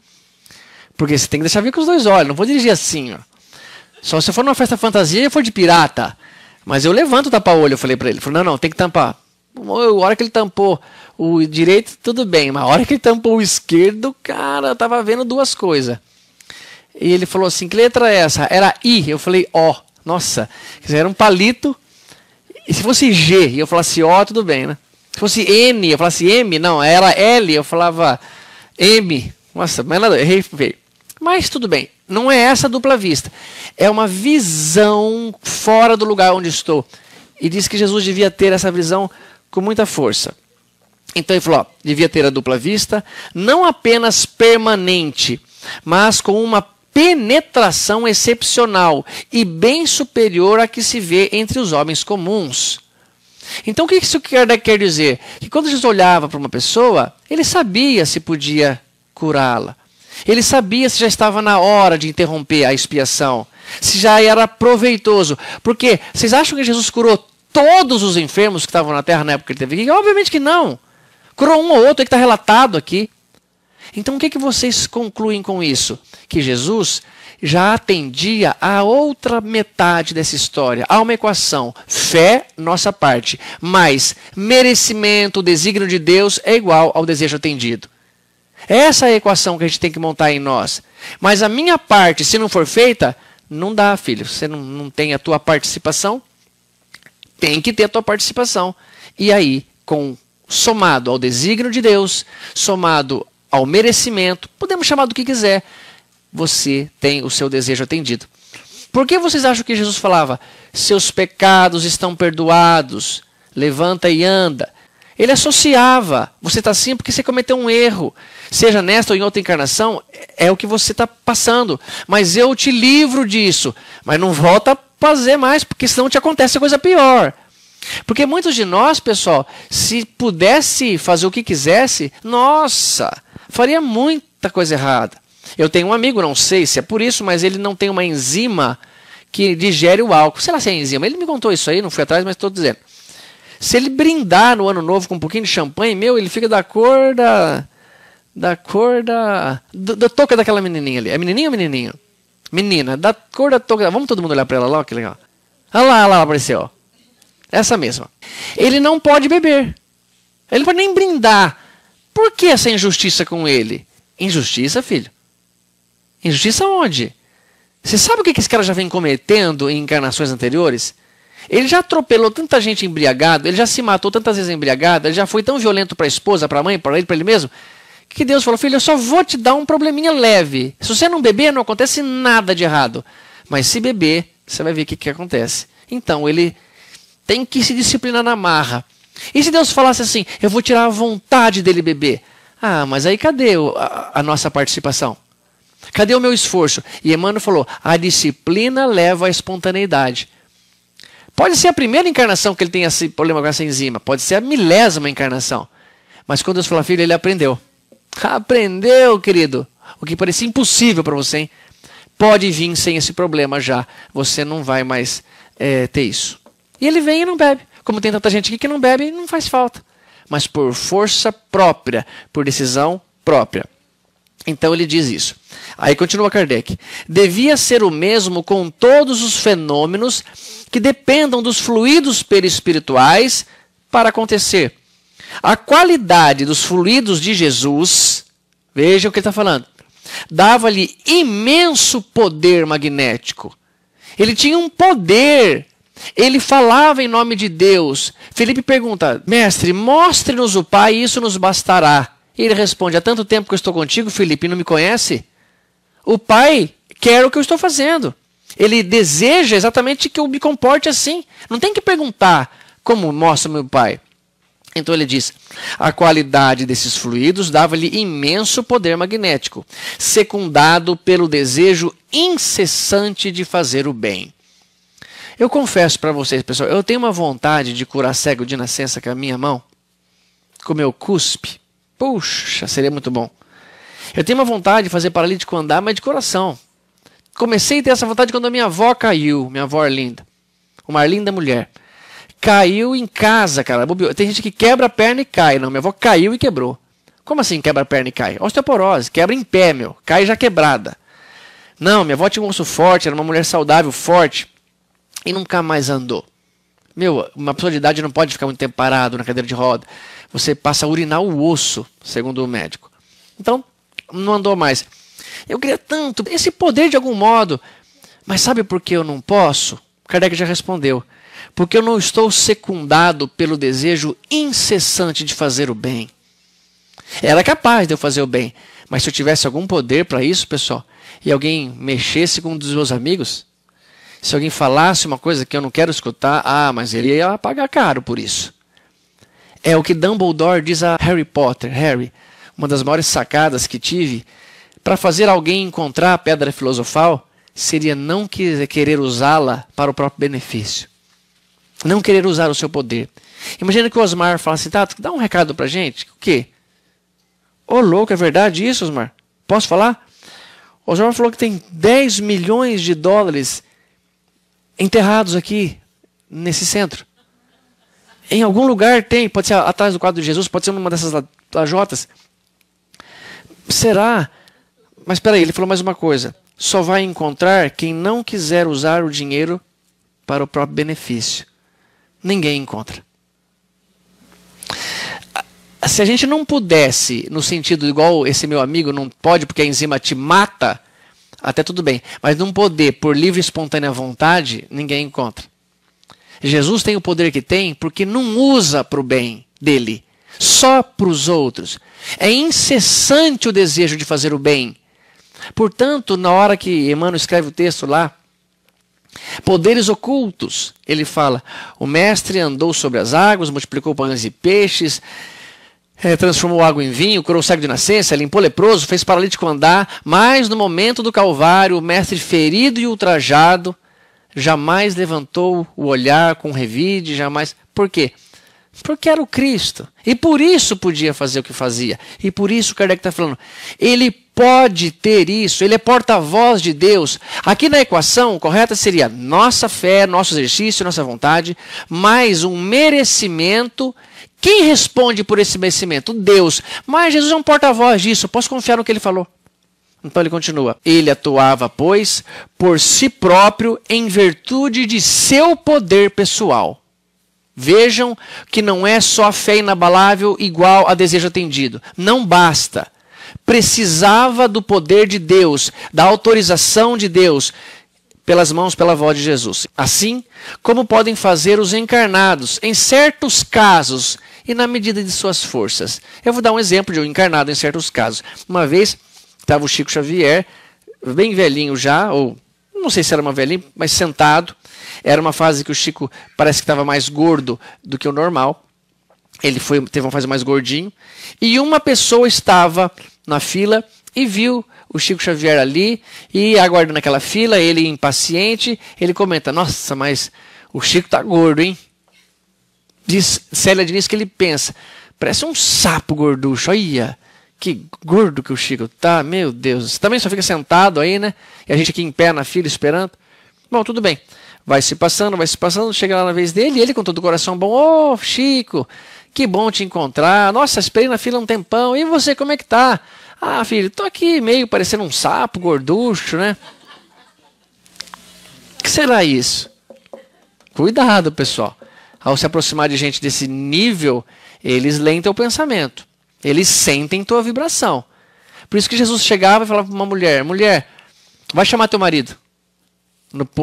Porque você tem que deixar vir com os dois olhos, não vou dirigir assim, ó. Só se eu for numa festa fantasia e for de pirata. Mas eu levanto o tapa-olho, eu falei pra ele. Ele falou, não, tem que tampar. A hora que ele tampou o direito, tudo bem. Mas a hora que ele tampou o esquerdo, cara, eu tava vendo duas coisas. E ele falou assim, que letra é essa? Era I. Eu falei, ó. Nossa, era um palito. E se fosse G, e eu falasse ó, tudo bem, né? Se fosse N, eu falasse M, não, era L, eu falava M. Nossa, mas nada, errei feio. Mas tudo bem, não é essa dupla vista. É uma visão fora do lugar onde estou. E diz que Jesus devia ter essa visão com muita força. Então ele falou, ó, devia ter a dupla vista, não apenas permanente, mas com uma penetração excepcional e bem superior à que se vê entre os homens comuns. Então o que isso quer dizer? Que quando Jesus olhava para uma pessoa, ele sabia se podia curá-la. Ele sabia se já estava na hora de interromper a expiação, se já era proveitoso. Porque vocês acham que Jesus curou todos os enfermos que estavam na terra na época que ele teve aqui? Obviamente que não. Curou um ou outro que está relatado aqui. Então o que vocês concluem com isso? Que Jesus já atendia a outra metade dessa história. Há uma equação, fé, nossa parte, mais merecimento, o desígnio de Deus é igual ao desejo atendido. Essa é a equação que a gente tem que montar em nós. Mas a minha parte, se não for feita, não dá, filho. Você não tem a tua participação, tem que ter a tua participação. E aí, somado ao desígnio de Deus, somado ao merecimento, podemos chamar do que quiser, você tem o seu desejo atendido. Por que vocês acham que Jesus falava, seus pecados estão perdoados, levanta e anda? Ele associava, você está assim porque você cometeu um erro, seja nesta ou em outra encarnação, é o que você está passando, mas eu te livro disso, mas não volta a fazer mais, porque senão te acontece coisa pior. Porque muitos de nós, pessoal, se pudesse fazer o que quisesse, nossa, faria muita coisa errada. Eu tenho um amigo, não sei se é por isso, mas ele não tem uma enzima que digere o álcool. Sei lá se é enzima. Ele me contou isso aí, não fui atrás, mas estou dizendo. Se ele brindar no ano novo com um pouquinho de champanhe, ele fica da cor da touca daquela menininha ali. É menininho ou menininho? Menina, da cor da touca. Vamos todo mundo olhar para ela lá, que legal. Olha lá, ela apareceu. Ó. Essa mesma. Ele não pode beber. Ele não pode nem brindar. Por que essa injustiça com ele? Injustiça, filho? Injustiça onde? Você sabe o que esse cara já vem cometendo em encarnações anteriores? Ele já atropelou tanta gente embriagado, ele já se matou tantas vezes embriagado, ele já foi tão violento para a esposa, para a mãe, para ele mesmo, que Deus falou, filho, eu só vou te dar um probleminha leve. Se você não beber, não acontece nada de errado. Mas se beber, você vai ver o que acontece. Então, ele tem que se disciplinar na marra. E se Deus falasse assim, eu vou tirar a vontade dele beber? Ah, mas aí cadê a nossa participação? Cadê o meu esforço? E Emmanuel falou, a disciplina leva à espontaneidade. Pode ser a primeira encarnação que ele tem esse problema com essa enzima, pode ser a 1000ª encarnação. Mas quando Deus falou, filho, ele aprendeu. Aprendeu, querido. O que parecia impossível para você, hein? Pode vir sem esse problema já. Você não vai mais ter isso. E ele vem e não bebe. Como tem tanta gente aqui que não bebe, não faz falta. Mas por força própria, por decisão própria. Então ele diz isso. Aí continua Kardec. Devia ser o mesmo com todos os fenômenos que dependam dos fluidos perispirituais para acontecer. A qualidade dos fluidos de Jesus, veja o que ele está falando, dava-lhe imenso poder magnético. Ele tinha um poder. Ele falava em nome de Deus. Felipe pergunta, mestre, mostre-nos o Pai e isso nos bastará. E ele responde, há tanto tempo que eu estou contigo, Felipe, e não me conhece? O Pai quer o que eu estou fazendo. Ele deseja exatamente que eu me comporte assim. Não tem que perguntar como mostra meu Pai. Então ele diz, a qualidade desses fluidos dava-lhe imenso poder magnético, secundado pelo desejo incessante de fazer o bem. Eu confesso para vocês, pessoal, eu tenho uma vontade de curar cego de nascença com a minha mão, com o meu cuspe. Puxa, seria muito bom. Eu tenho uma vontade de fazer paralítico andar, mas de coração. Comecei a ter essa vontade quando a minha avó caiu, minha avó Arlinda, uma linda mulher. Caiu em casa, cara. Tem gente que quebra a perna e cai. Não, minha avó caiu e quebrou. Como assim quebra a perna e cai? Osteoporose, quebra em pé, cai já quebrada. Não, minha avó tinha um osso forte, era uma mulher saudável, forte. E nunca mais andou. Uma pessoa de idade não pode ficar muito tempo parado na cadeira de roda. Você passa a urinar o osso, segundo o médico. Então, não andou mais. Eu queria tanto esse poder de algum modo. Mas sabe por que eu não posso? Kardec já respondeu. Porque eu não estou secundado pelo desejo incessante de fazer o bem. Era capaz de eu fazer o bem, mas se eu tivesse algum poder para isso, pessoal, e alguém mexesse com um dos meus amigos, se alguém falasse uma coisa que eu não quero escutar, mas ele ia pagar caro por isso. É o que Dumbledore diz a Harry Potter. Harry, uma das maiores sacadas que tive para fazer alguém encontrar a pedra filosofal seria não querer usá-la para o próprio benefício. Não querer usar o seu poder. Imagina que o Osmar fala assim, Tato, dá um recado pra gente. O quê? Ô louco, é verdade isso, Osmar? Posso falar? O Osmar falou que tem 10 milhões de dólares enterrados aqui, nesse centro. Em algum lugar tem, pode ser atrás do quadro de Jesus, pode ser numa dessas lajotas. Será? Mas espera aí, ele falou mais uma coisa. Só vai encontrar quem não quiser usar o dinheiro para o próprio benefício. Ninguém encontra. Se a gente não pudesse, no sentido igual esse meu amigo não pode porque a enzima te mata, até tudo bem. Mas não poder, por livre e espontânea vontade, ninguém encontra. Jesus tem o poder que tem porque não usa para o bem dele, só para os outros. É incessante o desejo de fazer o bem. Portanto, na hora que Emmanuel escreve o texto lá, poderes ocultos, ele fala, o mestre andou sobre as águas, multiplicou pães e peixes, transformou água em vinho, curou o cego de nascença, limpou leproso, fez paralítico andar, mas no momento do Calvário, o mestre ferido e ultrajado, jamais levantou o olhar com revide, jamais. Por quê? Porque era o Cristo. E por isso podia fazer o que fazia. E por isso Kardec está falando, ele pode ter isso, ele é porta-voz de Deus. Aqui na equação correta seria nossa fé, nosso exercício, nossa vontade, mais um merecimento. Quem responde por esse merecimento? Deus. Mas Jesus é um porta-voz disso, eu posso confiar no que ele falou. Então ele continua. Ele atuava, pois, por si próprio em virtude de seu poder pessoal. Vejam que não é só fé inabalável igual a desejo atendido. Não basta. Precisava do poder de Deus, da autorização de Deus, pelas mãos, pela voz de Jesus. Assim como podem fazer os encarnados, em certos casos e na medida de suas forças. Eu vou dar um exemplo de um encarnado em certos casos. Uma vez estava o Chico Xavier, bem velhinho já, ou não sei se era uma velhinha, mas sentado. Era uma fase que o Chico parece que estava mais gordo do que o normal. Ele teve uma fase mais gordinho. E uma pessoa estava na fila e viu o Chico Xavier ali e aguardando aquela fila, ele impaciente, ele comenta, nossa, mas o Chico tá gordo, hein? Diz Célia Diniz que ele pensa, parece um sapo gorducho, olha, que gordo que o Chico tá, meu Deus. Você também só fica sentado aí, né? E a gente aqui em pé na fila esperando. Bom, tudo bem. Vai se passando, chega lá na vez dele, e ele com todo o coração bom, ô Chico, que bom te encontrar, nossa, esperei na fila um tempão, e você, como é que tá? Ah, filho, tô aqui meio parecendo um sapo, gorducho, né? O que será isso? Cuidado, pessoal. Ao se aproximar de gente desse nível, eles leem teu pensamento, eles sentem tua vibração. Por isso que Jesus chegava e falava para uma mulher, mulher, vai chamar teu marido.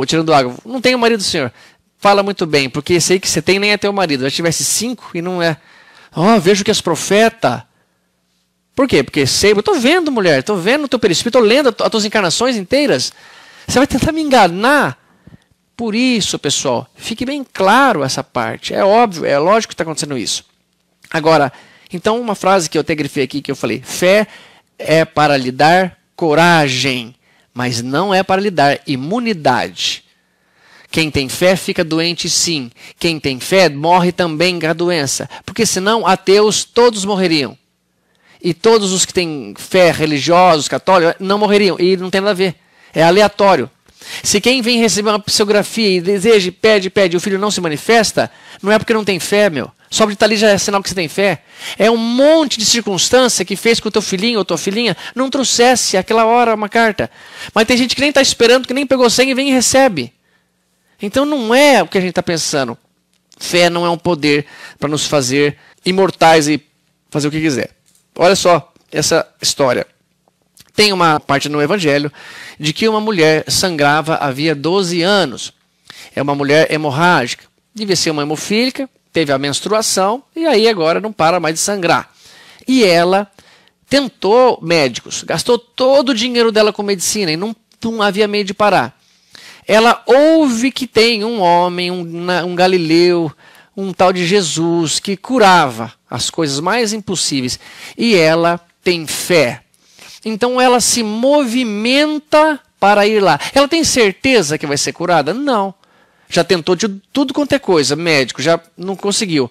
Tirando água. Não tenho marido, senhor. Fala muito bem, porque esse aí que você tem nem é teu marido. Já tivesse 5 e não é. Vejo que és profeta. Por quê? Porque sei, eu estou vendo, mulher, estou vendo o teu perispírito, estou lendo as tuas encarnações inteiras. Você vai tentar me enganar? Por isso, pessoal, fique bem claro essa parte. É óbvio, é lógico que está acontecendo isso. Agora, então uma frase que eu até grifei aqui, que eu falei, fé é para lhe dar coragem, mas não é para lhe dar imunidade. Quem tem fé fica doente sim. Quem tem fé morre também com a doença. Porque senão ateus todos morreriam. E todos os que têm fé, religiosos, católicos, não morreriam. E não tem nada a ver. É aleatório. Se quem vem receber uma psicografia e deseja, pede, e o filho não se manifesta, não é porque não tem fé, meu. Só de estar ali já é sinal que você tem fé. É um monte de circunstância que fez com que o teu filhinho ou tua filhinha não trouxesse aquela hora uma carta. Mas tem gente que nem está esperando, que nem pegou senha e vem e recebe. Então não é o que a gente está pensando. Fé não é um poder para nos fazer imortais e fazer o que quiser. Olha só essa história. Tem uma parte no Evangelho de que uma mulher sangrava havia 12 anos. É uma mulher hemorrágica. devia ser uma hemofílica, teve a menstruação e aí agora não para mais de sangrar. E ela tentou médicos, gastou todo o dinheiro dela com medicina e não havia meio de parar. Ela ouve que tem um homem, um galileu, um tal de Jesus que curava as coisas mais impossíveis. E ela tem fé. Então ela se movimenta para ir lá. Ela tem certeza que vai ser curada? Não. Já tentou de tudo quanto é coisa, médico, já não conseguiu.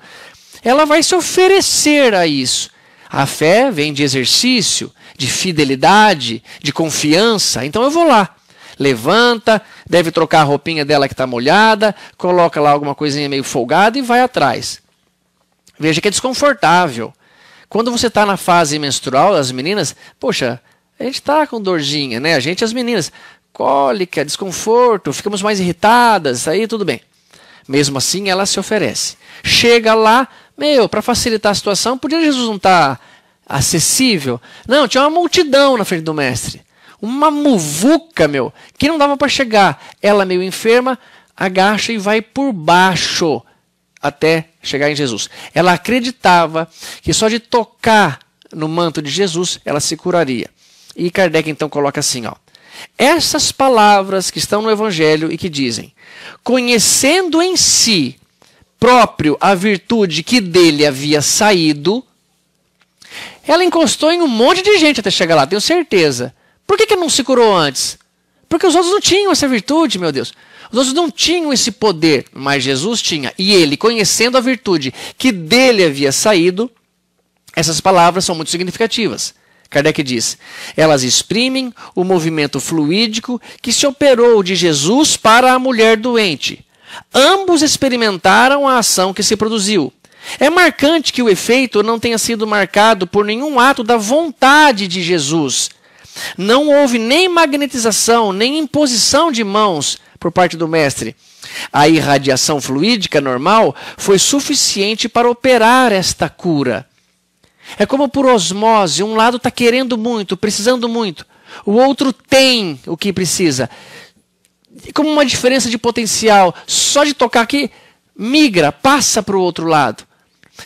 Ela vai se oferecer a isso. A fé vem de exercício, de fidelidade, de confiança. Então eu vou lá. Levanta, deve trocar a roupinha dela que está molhada, coloca lá alguma coisinha meio folgada e vai atrás. Veja que é desconfortável. Quando você está na fase menstrual, as meninas, poxa, a gente está com dorzinha, né? A gente, as meninas, cólica, desconforto, ficamos mais irritadas, aí tudo bem. Mesmo assim, ela se oferece. Chega lá, para facilitar a situação, podia Jesus não estar acessível? Não, tinha uma multidão na frente do mestre. Uma muvuca, que não dava para chegar. Ela meio enferma, agacha e vai por baixo até chegar em Jesus. Ela acreditava que só de tocar no manto de Jesus, ela se curaria. E Kardec então coloca assim, ó. Essas palavras que estão no Evangelho e que dizem, conhecendo em si próprio a virtude que dele havia saído, ela encostou em um monte de gente até chegar lá, tenho certeza. Por que não se curou antes? Porque os outros não tinham essa virtude, meu Deus. Os outros não tinham esse poder, mas Jesus tinha. E ele, conhecendo a virtude que dele havia saído, essas palavras são muito significativas. Kardec diz, elas exprimem o movimento fluídico que se operou de Jesus para a mulher doente. Ambos experimentaram a ação que se produziu. É marcante que o efeito não tenha sido marcado por nenhum ato da vontade de Jesus. Não houve nem magnetização, nem imposição de mãos por parte do mestre. A irradiação fluídica normal foi suficiente para operar esta cura. É como por osmose, um lado está querendo muito, precisando muito, o outro tem o que precisa. Como uma diferença de potencial, só de tocar aqui, migra, passa para o outro lado.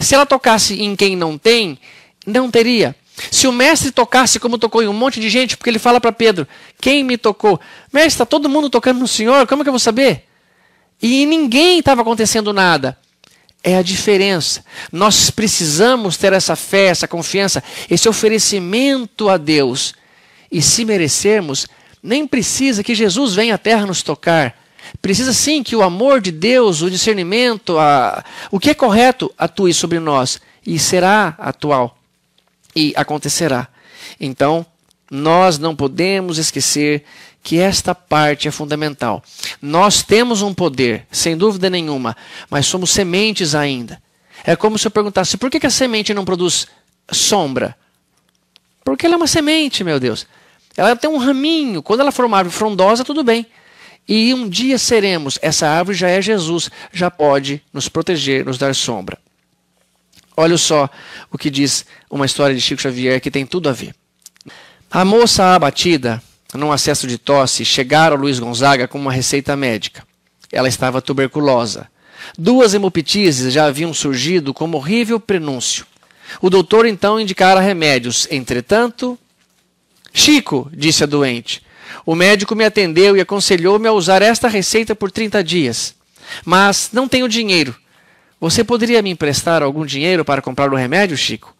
Se ela tocasse em quem não tem, não teria. Se o mestre tocasse como tocou em um monte de gente, porque ele fala para Pedro, quem me tocou? Mestre, está todo mundo tocando no Senhor, como que eu vou saber? E ninguém estava acontecendo nada. É a diferença. Nós precisamos ter essa fé, essa confiança, esse oferecimento a Deus. E se merecermos, nem precisa que Jesus venha à terra nos tocar. Precisa sim que o amor de Deus, o discernimento, o que é correto atue sobre nós. E será atual. E acontecerá. Então, nós não podemos esquecer que esta parte é fundamental. Nós temos um poder, sem dúvida nenhuma, mas somos sementes ainda. É como se eu perguntasse, por que a semente não produz sombra? Porque ela é uma semente, meu Deus. Ela tem um raminho. Quando ela for uma árvore frondosa, tudo bem. E um dia seremos. Essa árvore já é Jesus, já pode nos proteger, nos dar sombra. Olha só o que diz uma história de Chico Xavier que tem tudo a ver. A moça abatida, num acesso de tosse, chegaram a Luiz Gonzaga com uma receita médica. Ela estava tuberculosa. 2 hemoptises já haviam surgido como horrível prenúncio. O doutor então indicara remédios. Entretanto, Chico, disse a doente, o médico me atendeu e aconselhou-me a usar esta receita por 30 dias. Mas não tenho dinheiro. Você poderia me emprestar algum dinheiro para comprar o remédio, Chico?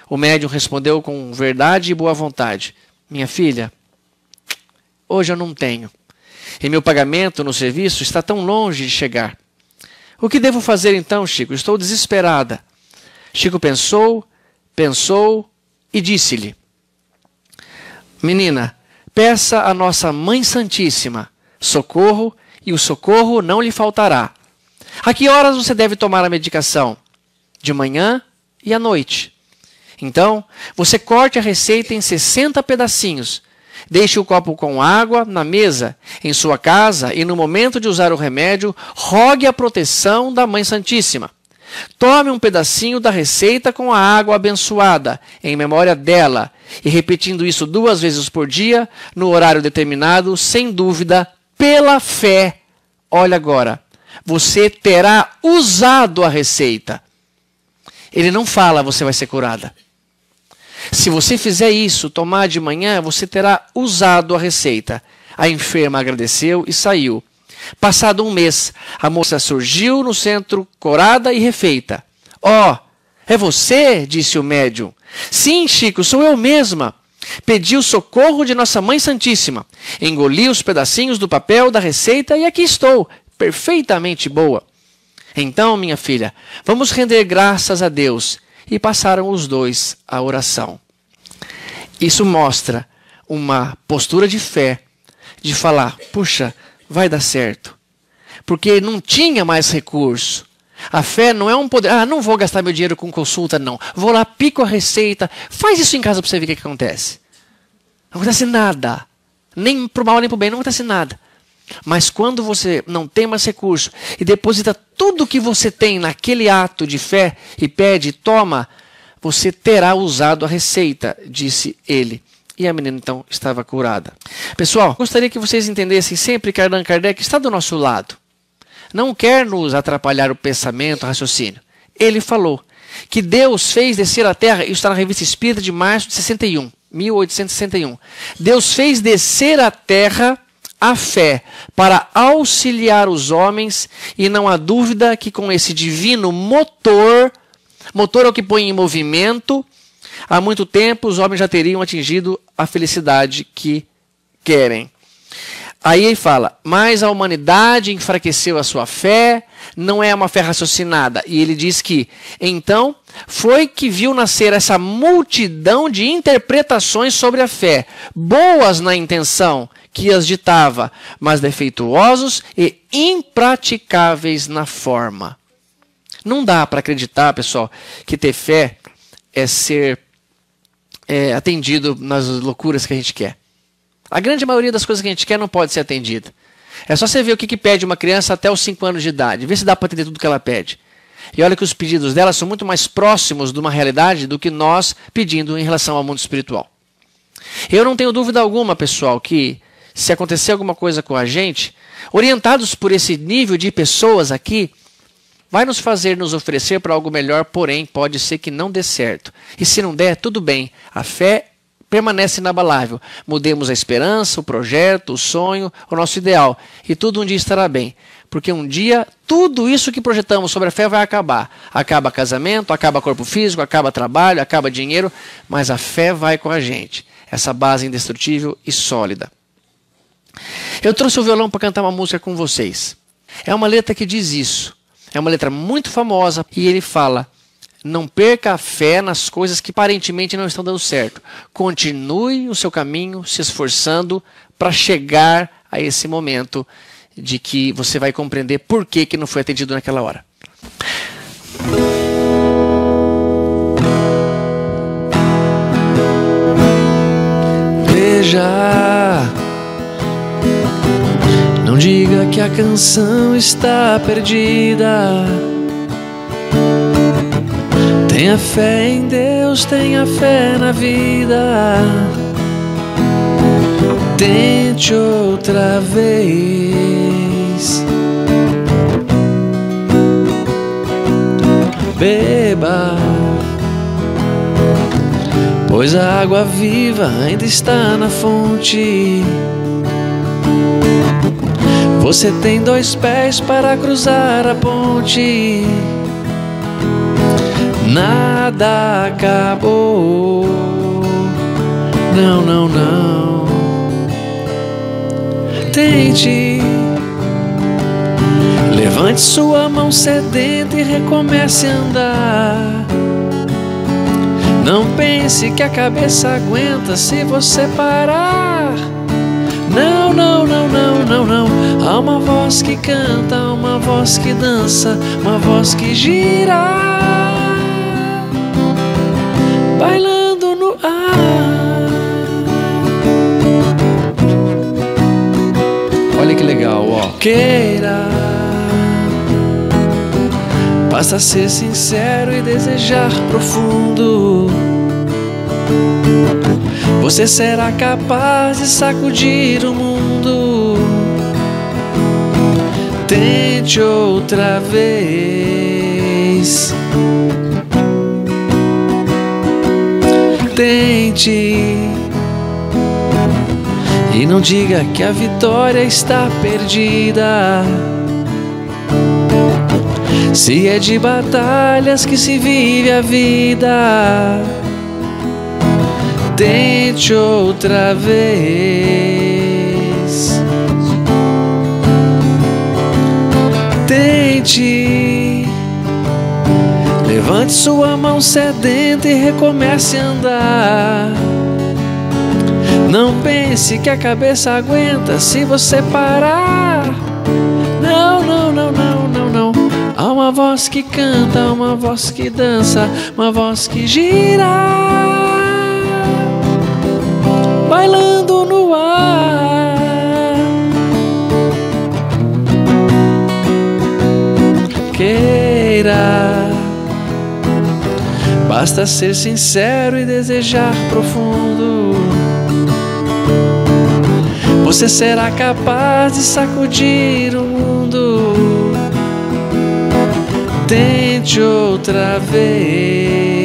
O médium respondeu com verdade e boa vontade. Minha filha, hoje eu não tenho. E meu pagamento no serviço está tão longe de chegar. O que devo fazer então, Chico? Estou desesperada. Chico pensou e disse-lhe, menina, peça a nossa Mãe Santíssima socorro e o socorro não lhe faltará. A que horas você deve tomar a medicação? De manhã e à noite. Então, você corte a receita em 60 pedacinhos. Deixe o copo com água na mesa, em sua casa, e no momento de usar o remédio, rogue a proteção da Mãe Santíssima. Tome um pedacinho da receita com a água abençoada, em memória dela, e repetindo isso 2 vezes por dia, no horário determinado, sem dúvida, pela fé. Olha agora, você terá usado a receita. Ele não fala, você vai ser curada. Se você fizer isso, tomar de manhã, você terá usado a receita. A enferma agradeceu e saiu. Passado um mês, a moça surgiu no centro, corada e refeita. Ó, é você? Disse o médium. Sim, Chico, sou eu mesma. Pedi o socorro de Nossa Mãe Santíssima. Engoli os pedacinhos do papel da receita e aqui estou, perfeitamente boa. Então, minha filha, vamos render graças a Deus. E passaram os dois a oração. Isso mostra uma postura de fé, de falar, puxa, vai dar certo. Porque não tinha mais recurso. A fé não é um poder, não vou gastar meu dinheiro com consulta, não. Vou lá, pico a receita, faz isso em casa para você ver o que acontece. Não acontece nada. Nem pro mal, nem pro bem, não acontece nada. Mas quando você não tem mais recurso e deposita tudo que você tem naquele ato de fé e pede, toma, você terá usado a receita, disse ele. E a menina então estava curada. Pessoal, gostaria que vocês entendessem sempre que Allan Kardec está do nosso lado. Não quer nos atrapalhar o pensamento, o raciocínio. Ele falou que Deus fez descer à Terra, isso está na Revista Espírita de março de 61, 1861. Deus fez descer à Terra a fé para auxiliar os homens e não há dúvida que com esse divino motor é o que põe em movimento, há muito tempo os homens já teriam atingido a felicidade que querem. Aí ele fala, mas a humanidade enfraqueceu a sua fé, não é uma fé raciocinada. E ele diz que, então, foi que viu nascer essa multidão de interpretações sobre a fé, boas na intenção, que as ditava, mas defeituosos e impraticáveis na forma. Não dá para acreditar, pessoal, que ter fé é ser atendido nas loucuras que a gente quer. A grande maioria das coisas que a gente quer não pode ser atendida. É só você ver o que pede uma criança até os 5 anos de idade. Vê se dá para atender tudo que ela pede. E olha que os pedidos dela são muito mais próximos de uma realidade do que nós pedindo em relação ao mundo espiritual. Eu não tenho dúvida alguma, pessoal, que se acontecer alguma coisa com a gente, orientados por esse nível de pessoas aqui, vai nos fazer nos oferecer para algo melhor, porém pode ser que não dê certo. E se não der, tudo bem. A fé permanece inabalável. Mudemos a esperança, o projeto, o sonho, o nosso ideal. E tudo um dia estará bem. Porque um dia, tudo isso que projetamos sobre a fé vai acabar. Acaba casamento, acaba corpo físico, acaba trabalho, acaba dinheiro, mas a fé vai com a gente. Essa base indestrutível e sólida. Eu trouxe o violão para cantar uma música com vocês. É uma letra que diz isso. É uma letra muito famosa e ele fala: não perca a fé nas coisas que aparentemente não estão dando certo. Continue o seu caminho, se esforçando para chegar a esse momento de que você vai compreender por que não foi atendido naquela hora. Veja, não diga que a canção está perdida. Tenha fé em Deus, tenha fé na vida. Tente outra vez. Beba, pois a água viva ainda está na fonte. Você tem 2 pés para cruzar a ponte. Nada acabou. Não, não, não. Tente. Levante sua mão sedenta e recomece a andar. Não pense que a cabeça aguenta se você parar. Não, não, não, não, não, não. Há uma voz que canta, há uma voz que dança, uma voz que gira, bailando no ar. Olha que legal, ó. Queira, basta ser sincero e desejar profundo. Você será capaz de sacudir o mundo. Tente outra vez. Tente. E não diga que a vitória está perdida. Se é de batalhas que se vive a vida, tente outra vez. Tente. Levante sua mão sedenta e recomece a andar. Não pense que a cabeça aguenta se você parar. Não, não, não, não, não, não. Há uma voz que canta, uma voz que dança, uma voz que gira, bailando no ar. Queira, basta ser sincero e desejar profundo. Você será capaz de sacudir o mundo. Tente outra vez.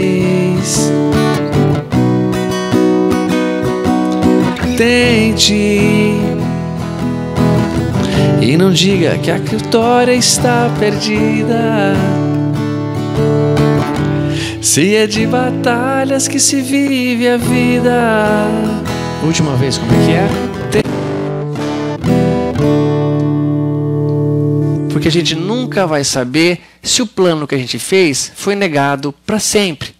Tente. E não diga que a vitória está perdida. Se é de batalhas que se vive a vida. Última vez, como é que é? Porque a gente nunca vai saber se o plano que a gente fez foi negado para sempre.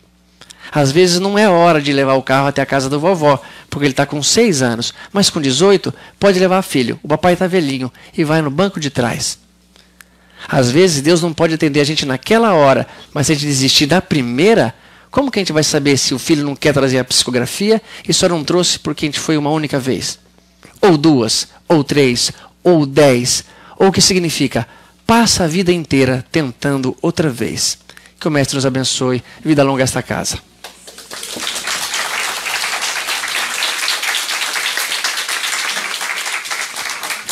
Às vezes não é hora de levar o carro até a casa do vovó, porque ele está com 6 anos, mas com 18 pode levar filho. O papai está velhinho e vai no banco de trás. Às vezes Deus não pode atender a gente naquela hora, mas se a gente desistir da primeira, como que a gente vai saber se o filho não quer trazer a psicografia e só não trouxe porque a gente foi uma única vez? Ou 2, ou 3, ou 10, ou o que significa? Passa a vida inteira tentando outra vez. Que o Mestre nos abençoe. Vida longa a esta casa.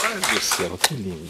Ai, Deus do céu, que lindo.